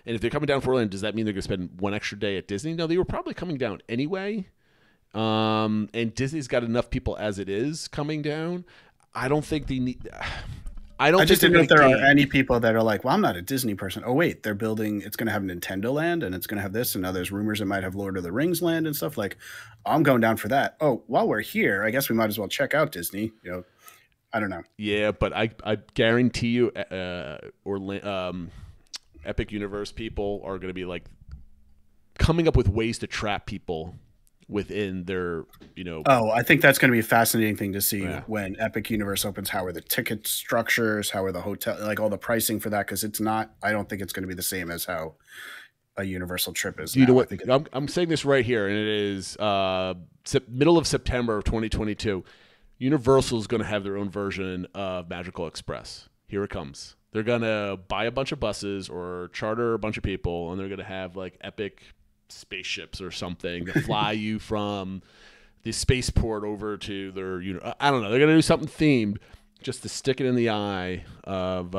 And if they're coming down for Orlando, does that mean they're going to spend one extra day at Disney? No, they were probably coming down anyway. And Disney's got enough people as it is coming down. I don't think they need. I don't. I just think didn't know if they're there gonna are any people that are like, well, I'm not a Disney person. Oh wait, they're building. It's going to have Nintendo Land, and it's going to have this, and now there's rumors it might have Lord of the Rings Land and stuff. Like, I'm going down for that. Oh, while we're here, I guess we might as well check out Disney. I don't know. Yeah, but I guarantee you, Epic Universe people are going to be like coming up with ways to trap people within their, Oh, I think that's going to be a fascinating thing to see when Epic Universe opens. How are the ticket structures? How are the hotel, like all the pricing for that? Because it's not. I don't think it's going to be the same as how a Universal trip is. You know what? I'm saying this right here, and it is middle of September of 2022. Universal is going to have their own version of Magical Express. Here it comes. They're going to buy a bunch of buses or charter a bunch of people, and they're going to have like epic spaceships or something that fly you from the spaceport over to their, I don't know. They're going to do something themed just to stick it in the eye of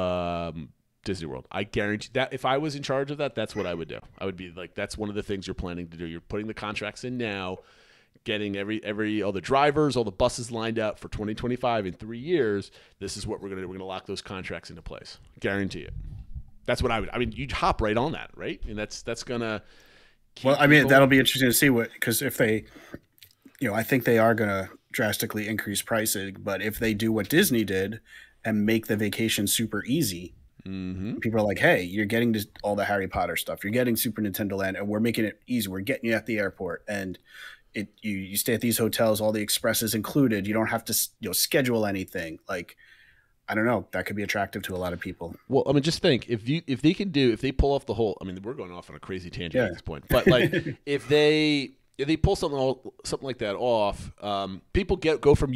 Disney World. I guarantee that if I was in charge of that, that's what I would do. I would be like, that's one of the things you're planning to do. You're putting the contracts in now, getting all the drivers, all the buses lined up for 2025 in 3 years. This is what we're going to do. We're going to lock those contracts into place. Guarantee it. That's what I would. I mean, you'd hop right on that, right? And that's going to. Well, I mean, that'll be interesting to see because if they, I think they are going to drastically increase pricing, but if they do what Disney did and make the vacation super easy, people are like, hey, you're getting to all the Harry Potter stuff. You're getting Super Nintendo Land, and we're making it easy. We're getting you at the airport, and you stay at these hotels, all the expresses included. You don't have to schedule anything. Like, I don't know. That could be attractive to a lot of people. Well, I mean, just think if they pull off the whole. I mean, we're going off on a crazy tangent at this point, but like if they pull something like that off, people go from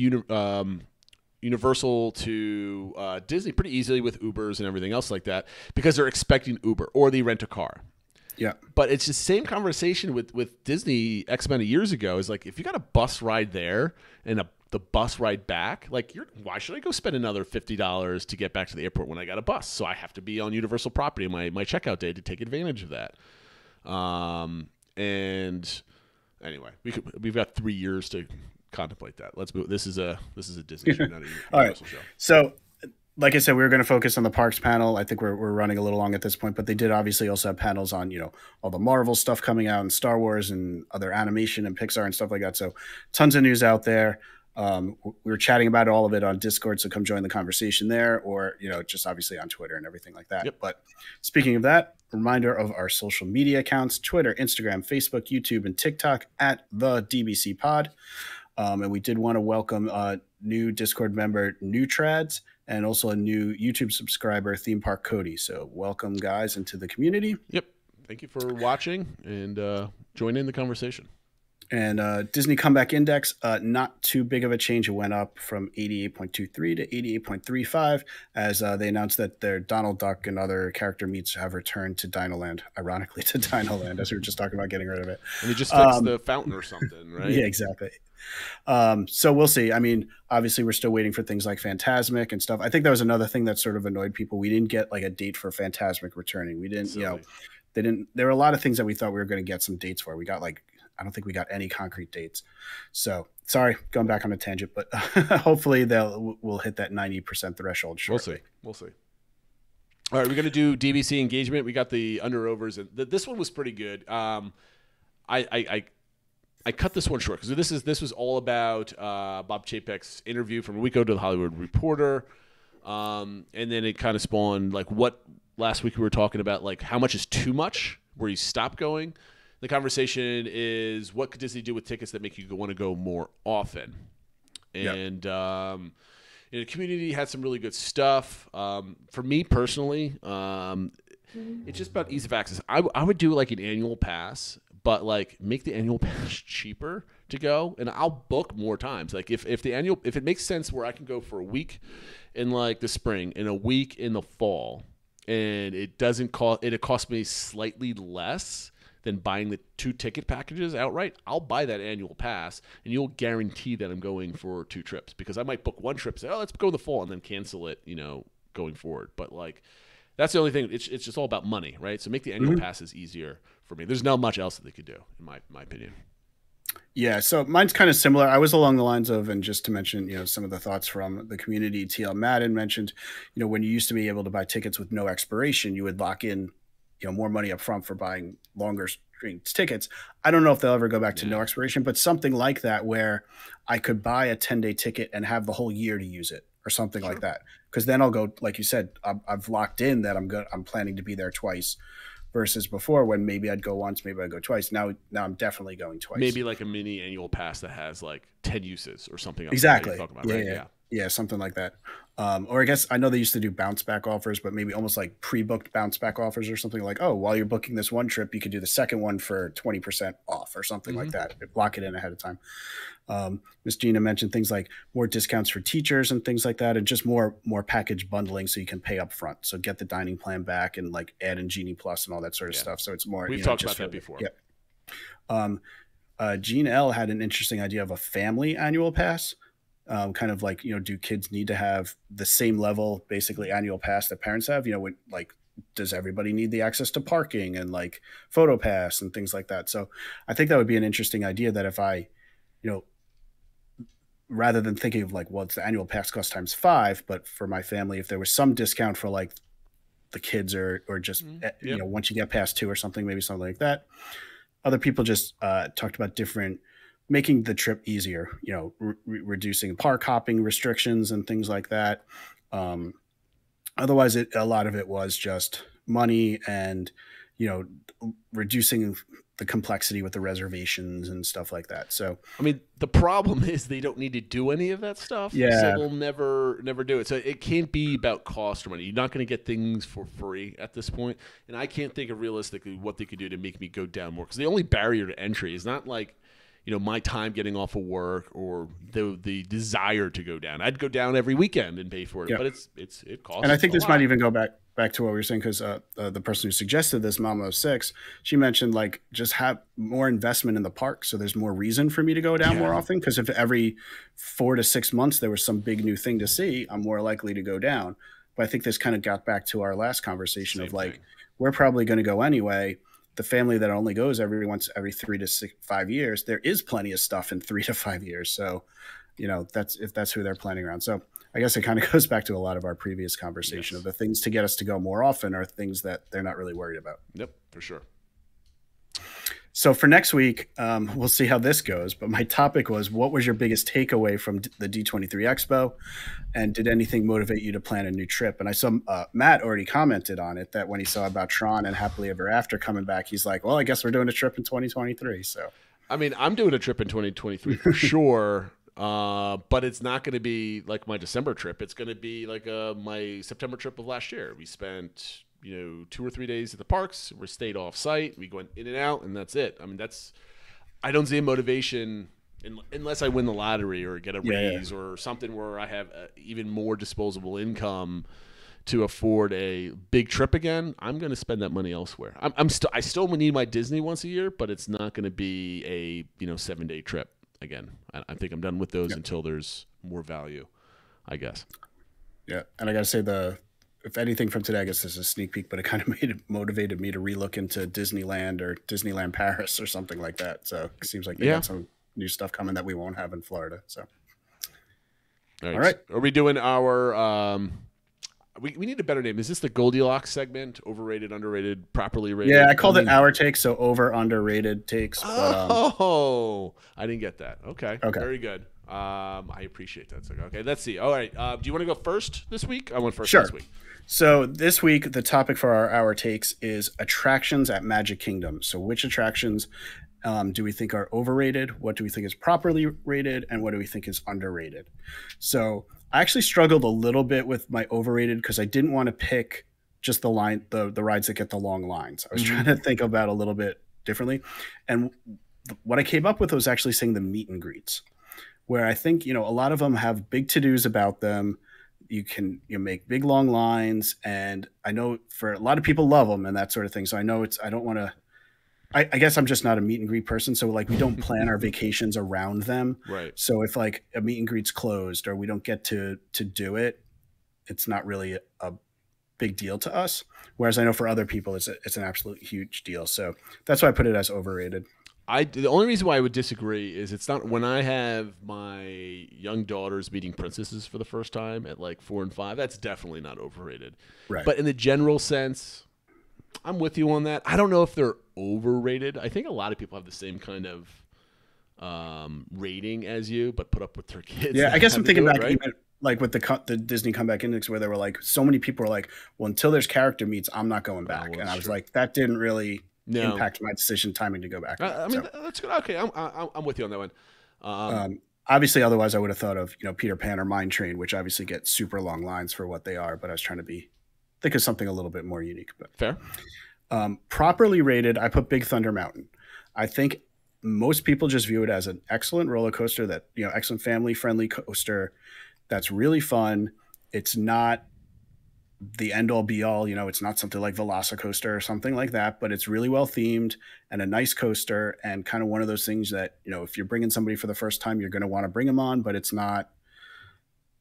Universal to Disney pretty easily with Ubers and everything else like that because they're expecting Uber or they rent a car. Yeah, but it's the same conversation with Disney X amount of years ago. Is like if you got a bus ride there and the bus ride back, like why should I go spend another $50 to get back to the airport when I got a bus? So I have to be on Universal property my checkout day to take advantage of that. And anyway, we've got 3 years to contemplate that. Let's move. This is a Disney show, not a Universal show. So, like I said, we were going to focus on the parks panel. I think we're running a little long at this point, but they did obviously also have panels on, all the Marvel stuff coming out and Star Wars and other animation and Pixar and stuff like that. So tons of news out there. We were chatting about all of it on Discord, so come join the conversation there or, just obviously on Twitter and everything like that. Yep. But speaking of that, reminder of our social media accounts, Twitter, Instagram, Facebook, YouTube, and TikTok at the DBC Pod. And we did want to welcome a new Discord member, Trads, and also a new YouTube subscriber, Theme Park Cody. So welcome, guys, into the community. Yep. Thank you for watching and join in the conversation. And Disney Comeback Index, not too big of a change. It went up from 88.23 to 88.35 as they announced that their Donald Duck and other character meets have returned to Dinoland, ironically to Dinoland, as we were just talking about getting rid of it. And they just fixed the fountain or something, right? Yeah, exactly. So we'll see. I mean, obviously we're still waiting for things like Phantasmic and stuff. I think that was another thing that sort of annoyed people. We didn't get like a date for Phantasmic returning. We didn't, there were a lot of things that we thought we were going to get some dates for. We got I don't think we got any concrete dates. So sorry, going back on a tangent, but hopefully we'll hit that 90% threshold shortly. We'll see. All right, we're going to do DBC engagement. We got the under-overs. And this one was pretty good. I cut this one short because this was all about Bob Chapek's interview from a week ago to the Hollywood Reporter. And then it kind of spawned like what last week we were talking about, like how much is too much, where you stop going. The conversation is what could Disney do with tickets that make you want to go more often? And the community had some really good stuff. For me personally, it's just about ease of access. I would do like an annual pass, but like make the annual pass cheaper to go, and I'll book more times. Like if it makes sense where I can go for a week in like the spring and a week in the fall, and it costs me slightly less than buying the 2 ticket packages outright, I'll buy that annual pass, and you'll guarantee that I'm going for 2 trips because I might book 1 trip, say, let's go in the fall, and then cancel it, going forward. But like, that's the only thing. It's just all about money, right? So make the annual passes easier for me. There's not much else that they could do, in my opinion. Yeah, so mine's kind of similar. I was along the lines of, and just to mention, some of the thoughts from the community, TL Madden mentioned, when you used to be able to buy tickets with no expiration, you would lock in, more money up front for buying longer strings tickets. I don't know if they'll ever go back to no expiration, but something like that where I could buy a 10-day ticket and have the whole year to use it or something like that. Because then I'll go, like you said, I've locked in that I'm planning to be there twice. Versus before when maybe I'd go once, maybe I'd go twice. Now I'm definitely going twice. Maybe like a mini annual pass that has like 10 uses or something. Exactly. About, right? Yeah, something like that. Or I guess I know they used to do bounce back offers, but maybe almost like pre-booked bounce back offers or something like, oh, while you're booking this one trip, you could do the second one for 20% off or something like that. Lock it in ahead of time. Miss Gina mentioned things like more discounts for teachers and things like that, and just more package bundling so you can pay up front. So get the dining plan back and like add in Genie Plus and all that sort of stuff. So it's more. We've talked about that before. Yeah. Gene L had an interesting idea of a family annual pass. Kind of like, do kids need to have the same level, basically annual pass that parents have? Does everybody need the access to parking and like photo pass and things like that? So I think that would be an interesting idea that if I, rather than thinking of like, well, it's the annual pass cost times 5, but for my family, if there was some discount for like the kids or just, once you get past 2 or something, maybe something like that. Other people just talked about making the trip easier, reducing park hopping restrictions and things like that. Otherwise, a lot of it was just money and, reducing the complexity with the reservations and stuff like that. So, I mean, the problem is they don't need to do any of that stuff. Yeah. So they'll never do it. So it can't be about cost or money. You're not going to get things for free at this point. And I can't think of realistically what they could do to make me go down more. Because the only barrier to entry is not like, my time getting off of work or the desire to go down. I'd go down every weekend and pay for it, but it costs. And I think this might even go back to what we were saying, because the person who suggested this, Mama of 6, she mentioned like just have more investment in the park, so there's more reason for me to go down more often. Because if every 4 to 6 months there was some big new thing to see, I'm more likely to go down. But I think this kind of got back to our last conversation of like, we're probably going to go anyway. The family that only goes every 3 to 5 years, there is plenty of stuff in 3 to 5 years. So, that's who they're planning around. So I guess it kind of goes back to a lot of our previous conversation of the things to get us to go more often are things that they're not really worried about. Yep, for sure. So for next week, we'll see how this goes. But my topic was, what was your biggest takeaway from the D23 Expo? And did anything motivate you to plan a new trip? And I saw Matt already commented on it, that when he saw about Tron and Happily Ever After coming back, he's like, well, I guess we're doing a trip in 2023. So, I mean, I'm doing a trip in 2023 for sure. But it's not going to be like my December trip. It's going to be like my September trip of last year. We spent 2 or 3 days at the parks. We stayed off site. We went in and out, and that's it. I mean, I don't see a motivation unless I win the lottery or get a raise or something where I have even more disposable income to afford a big trip again. I'm going to spend that money elsewhere. I still need my Disney once a year, but it's not going to be a 7-day trip again. I think I'm done with those until there's more value, I guess. Yeah, and I got to say if anything from today, I guess this is a sneak peek, but it kind of motivated me to relook into Disneyland or Disneyland Paris or something like that. So it seems like they got some new stuff coming that we won't have in Florida. So, all right. Are we doing our? We need a better name. Is this the Goldilocks segment? Overrated, underrated, properly rated? Yeah, I called it our takes, so over underrated takes. Oh, I didn't get that. Okay, very good. I appreciate that. Okay, let's see. All right, do you want to go first this week? I went first this week. So this week, the topic for our takes is attractions at Magic Kingdom. So which attractions do we think are overrated? What do we think is properly rated? And what do we think is underrated? So I actually struggled a little bit with my overrated because I didn't want to pick just the rides that get the long lines. I was trying to think about a little bit differently. And what I came up with was actually saying the meet and greets, where I think, a lot of them have big to-dos about them. You can make big long lines, and I know for a lot of people love them and that sort of thing. So I know I don't want to. I guess I'm just not a meet and greet person. So like we don't plan our vacations around them. Right. So if like a meet and greet's closed or we don't get to do it, it's not really a big deal to us. Whereas I know for other people, it's an absolute huge deal. So that's why I put it as overrated. The only reason why I would disagree is it's not when I have my young daughters meeting princesses for the first time at like 4 and 5. That's definitely not overrated. Right. But in the general sense, I'm with you on that. I don't know if they're overrated. I think a lot of people have the same kind of rating as you, but put up with their kids. Yeah, I guess I'm thinking back right? even like with the Disney Comeback Index, where they were like, so many people were like, well, until there's character meets, I'm not going back. well, and I was true. like, that didn't really No. impact my decision timing to go back. I mean, that's good. Okay, I'm with you on that one. Obviously, otherwise I would have thought of, Peter Pan or Mine Train, which obviously get super long lines for what they are, but I was trying to think of something a little bit more unique. But Fair. Properly rated, I put Big Thunder Mountain. I think most people just view it as an excellent roller coaster, that excellent family friendly coaster that's really fun. It's not the end all be all, it's not something like Velocicoaster or something like that, but it's really well themed and a nice coaster, and kind of one of those things that, if you're bringing somebody for the first time, you're going to want to bring them on, but it's not,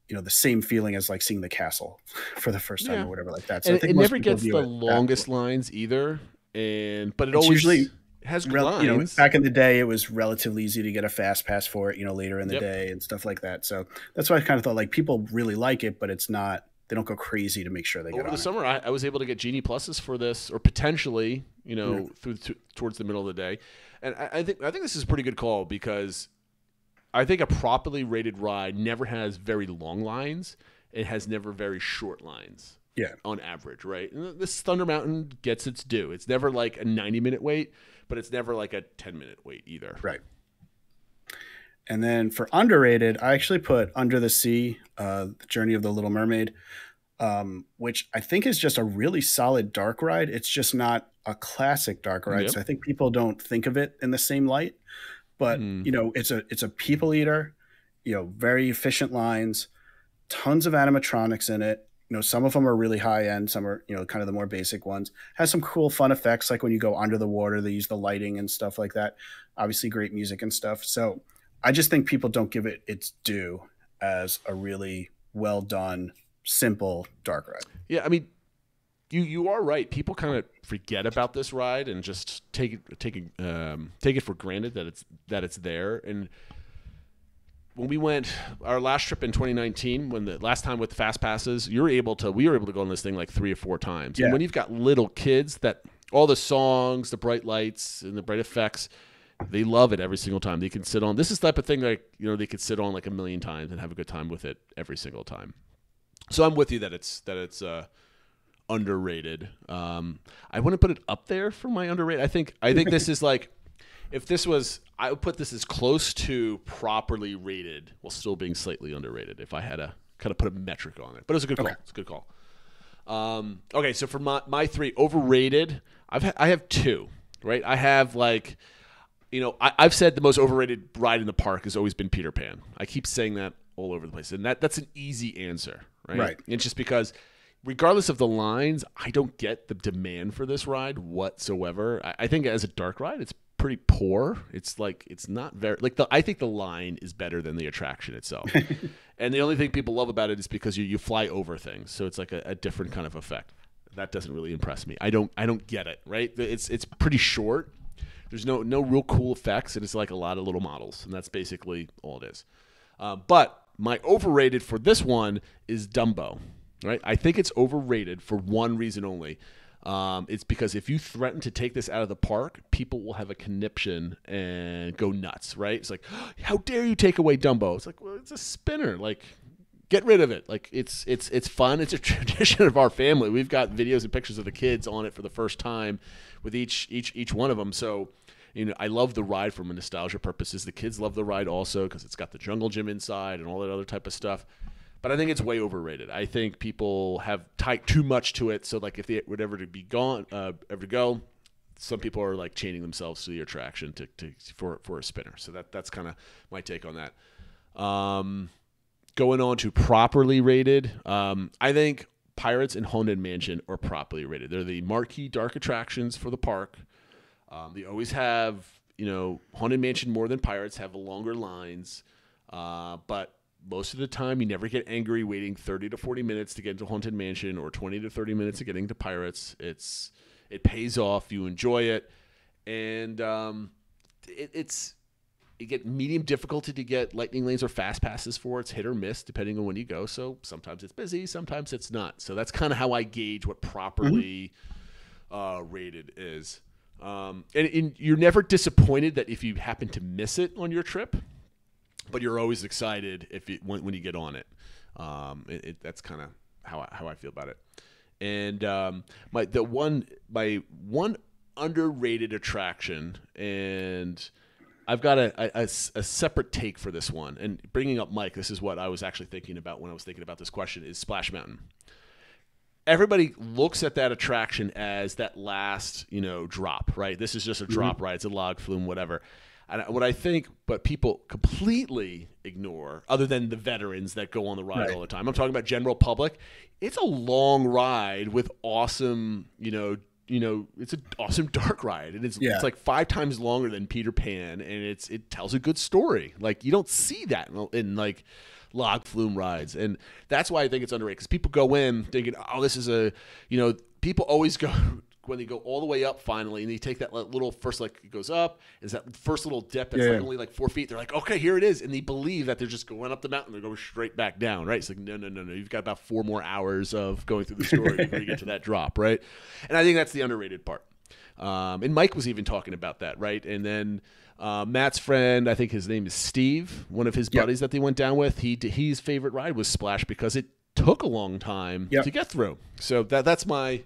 the same feeling as like seeing the castle for the first time or whatever like that. So And I think it most never people gets view the it longest lines either, but it It's always usually has good lines. back in the day, it was relatively easy to get a fast pass for it, later in the Yep. day and stuff like that. So that's why I kind of thought like people really like it, but it's not, they don't go crazy to make sure they get Over on the it. summer, I was able to get Genie Pluses for this, or potentially, towards the middle of the day. And I think this is a pretty good call, because I think a properly rated ride never has very long lines. It has never very short lines. Yeah. On average, right? And this Thunder Mountain gets its due. It's never like a 90-minute wait, but it's never like a 10-minute wait either. Right. And then for underrated, I actually put Under the Sea, The Journey of the Little Mermaid, which I think is just a really solid dark ride. It's just not a classic dark ride. Yep. So I think people don't think of it in the same light. But, it's a people eater, very efficient lines, tons of animatronics in it. Some of them are really high end. Some are, kind of the more basic ones. Has some cool, fun effects. Like when you go under the water, they use the lighting and stuff like that. Obviously great music and stuff. So I just think people don't give it its due as a really well done, simple dark ride. Yeah, I mean, you are right. People kind of forget about this ride and just take it for granted that it's there. And when we went our last trip in 2019, when the last time with fast passes, we were able to go on this thing like 3 or 4 times. Yeah. And when you've got little kids, that all the songs, the bright lights, and the bright effects, they love it every single time. They can sit on. This is the type of thing like they could sit on like a million times and have a good time with it every single time. So I'm with you that it's underrated. I wouldn't put it up there for my underrated. I think this is like, if this was, I would put this as close to properly rated while still being slightly underrated, if I had to kind of put a metric on it. But it was a good call. It's a good call. Okay, so for my 3 overrated, I have 2, right? I have like, I've said the most overrated ride in the park has always been Peter Pan. I keep saying that all over the place, and that's an easy answer, right? Right. It's just because regardless of the lines, I don't get the demand for this ride whatsoever. I think as a dark ride, it's pretty poor. It's like, it's not very, like, I think the line is better than the attraction itself. And the only thing people love about it is because you fly over things. So it's like a different kind of effect. That doesn't really impress me. I don't get it, right? It's pretty short. There's no real cool effects, and it's like a lot of little models, and that's basically all it is. But my overrated for this one is Dumbo, right? I think it's overrated for one reason only. It's because if you threaten to take this out of the park, people will have a conniption and go nuts, right? It's like, oh, how dare you take away Dumbo? It's like, well, it's a spinner. Like, get rid of it. Like, it's fun. It's a tradition of our family. We've got videos and pictures of the kids on it for the first time with each one of them. So, I love the ride from a nostalgia purposes. The kids love the ride also because it's got the jungle gym inside and all that other type of stuff. But I think it's way overrated. I think people have tied too much to it. So, like, if they would ever go, some people are like chaining themselves to the attraction for a spinner. So that's kind of my take on that. Going on to properly rated, I think Pirates and Haunted Mansion are properly rated. They're the marquee dark attractions for the park. They always have, Haunted Mansion more than Pirates, have longer lines, but most of the time, you never get angry waiting 30 to 40 minutes to get into Haunted Mansion or 20 to 30 minutes to getting to Pirates. It pays off. You enjoy it. And you get medium difficulty to get lightning lanes or fast passes for. It's hit or miss depending on when you go. So sometimes it's busy, sometimes it's not. So that's kind of how I gauge what properly rated is. And you're never disappointed that if you happen to miss it on your trip, but you're always excited when you get on it. That's kind of how I feel about it. And my one underrated attraction, and I've got a separate take for this one. And bringing up Mike, this is what I was actually thinking about when I was thinking about this question, is Splash Mountain. Everybody looks at that attraction as that last, drop, right? This is just a drop ride. It's a log flume, whatever. And what I think, but people completely ignore, other than the veterans that go on the ride all the time. I'm talking about general public. It's a long ride with awesome, it's an awesome dark ride, and it's like 5 times longer than Peter Pan, and it tells a good story. Like, you don't see that in like log flume rides, and that's why I think it's underrated, because people go in thinking, oh, this is people always go when they go all the way up finally, and they take that little first, like, it goes up, is that first little dip that's like only like 4 feet. They're like, okay, here it is, and they believe that they're just going up the mountain. They're going straight back down, right? It's like, no. You've got about 4 more hours of going through the story before you get to that drop, right? And I think that's the underrated part. And Mike was even talking about that, right? And then Matt's friend, I think his name is Steve, one of his buddies that they went down with, his favorite ride was Splash because it took a long time to get through. So that's my...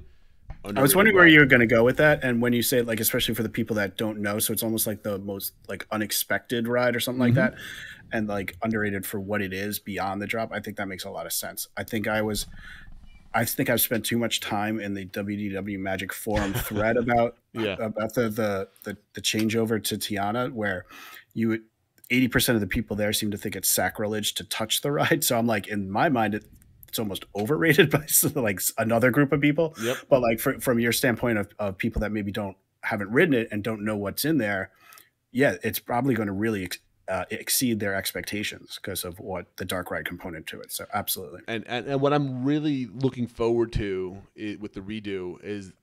I was wondering where you were going to go with that, and when you say it, like, especially for the people that don't know, so it's almost like the most like unexpected ride or something like that, and like underrated for what it is beyond the drop. I think that makes a lot of sense. I think I've spent too much time in the WDW Magic Forum thread about the changeover to Tiana, where 80% of the people there seem to think it's sacrilege to touch the ride. So I'm like, in my mind, it's almost overrated by like another group of people. But like from your standpoint of people that maybe haven't ridden it and don't know what's in there, it's probably going to really exceed their expectations because of what the dark ride component to it. So absolutely. And what I'm really looking forward to with the redo is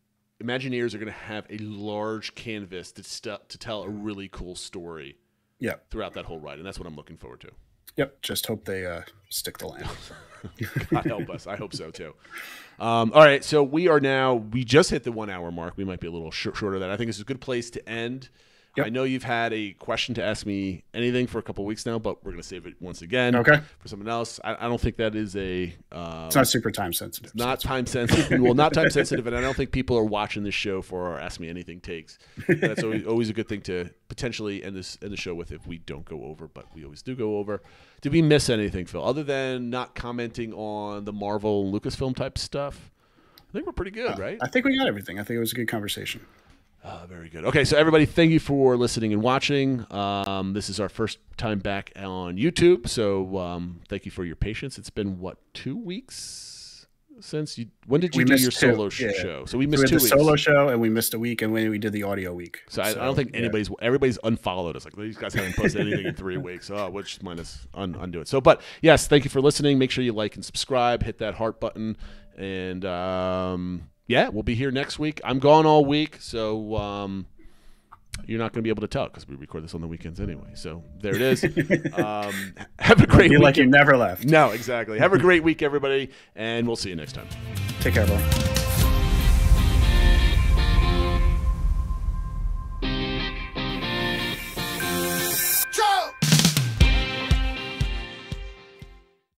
Imagineers are going to have a large canvas to tell a really cool story throughout that whole ride. And that's what I'm looking forward to. Yep. Just hope they stick the land. God help us. I hope so too. All right. So we just hit the 1 hour mark. We might be a little shorter than that. I think this is a good place to end. I know you've had a question to ask me anything for a couple of weeks now, but we're going to save it once again for someone else. I don't think that is it's not super time sensitive. It's not time sensitive. Well, not time sensitive, and I don't think people are watching this show for our Ask Me Anything takes. That's always a good thing to potentially end the show with if we don't go over, but we always do go over. Did we miss anything, Phil, other than not commenting on the Marvel and Lucasfilm type stuff? I think we're pretty good, right? I think we got everything. I think it was a good conversation. Very good. Okay, so everybody, thank you for listening and watching. This is our first time back on YouTube, so thank you for your patience. It's been, 2 weeks since you... When did you do your solo show? So we missed 2 weeks. We did the solo show, and we missed a week, and when we did the audio week. So I don't think everybody's unfollowed us. Like, these guys haven't posted anything in 3 weeks. Oh, we'll just undo it. So, but yes, thank you for listening. Make sure you like and subscribe. Hit that heart button, and... we'll be here next week. I'm gone all week, so you're not going to be able to tell because we record this on the weekends anyway. So there it is. Have a great week. Like you never left. No, exactly. Have a great week, everybody, and we'll see you next time. Take care, everyone.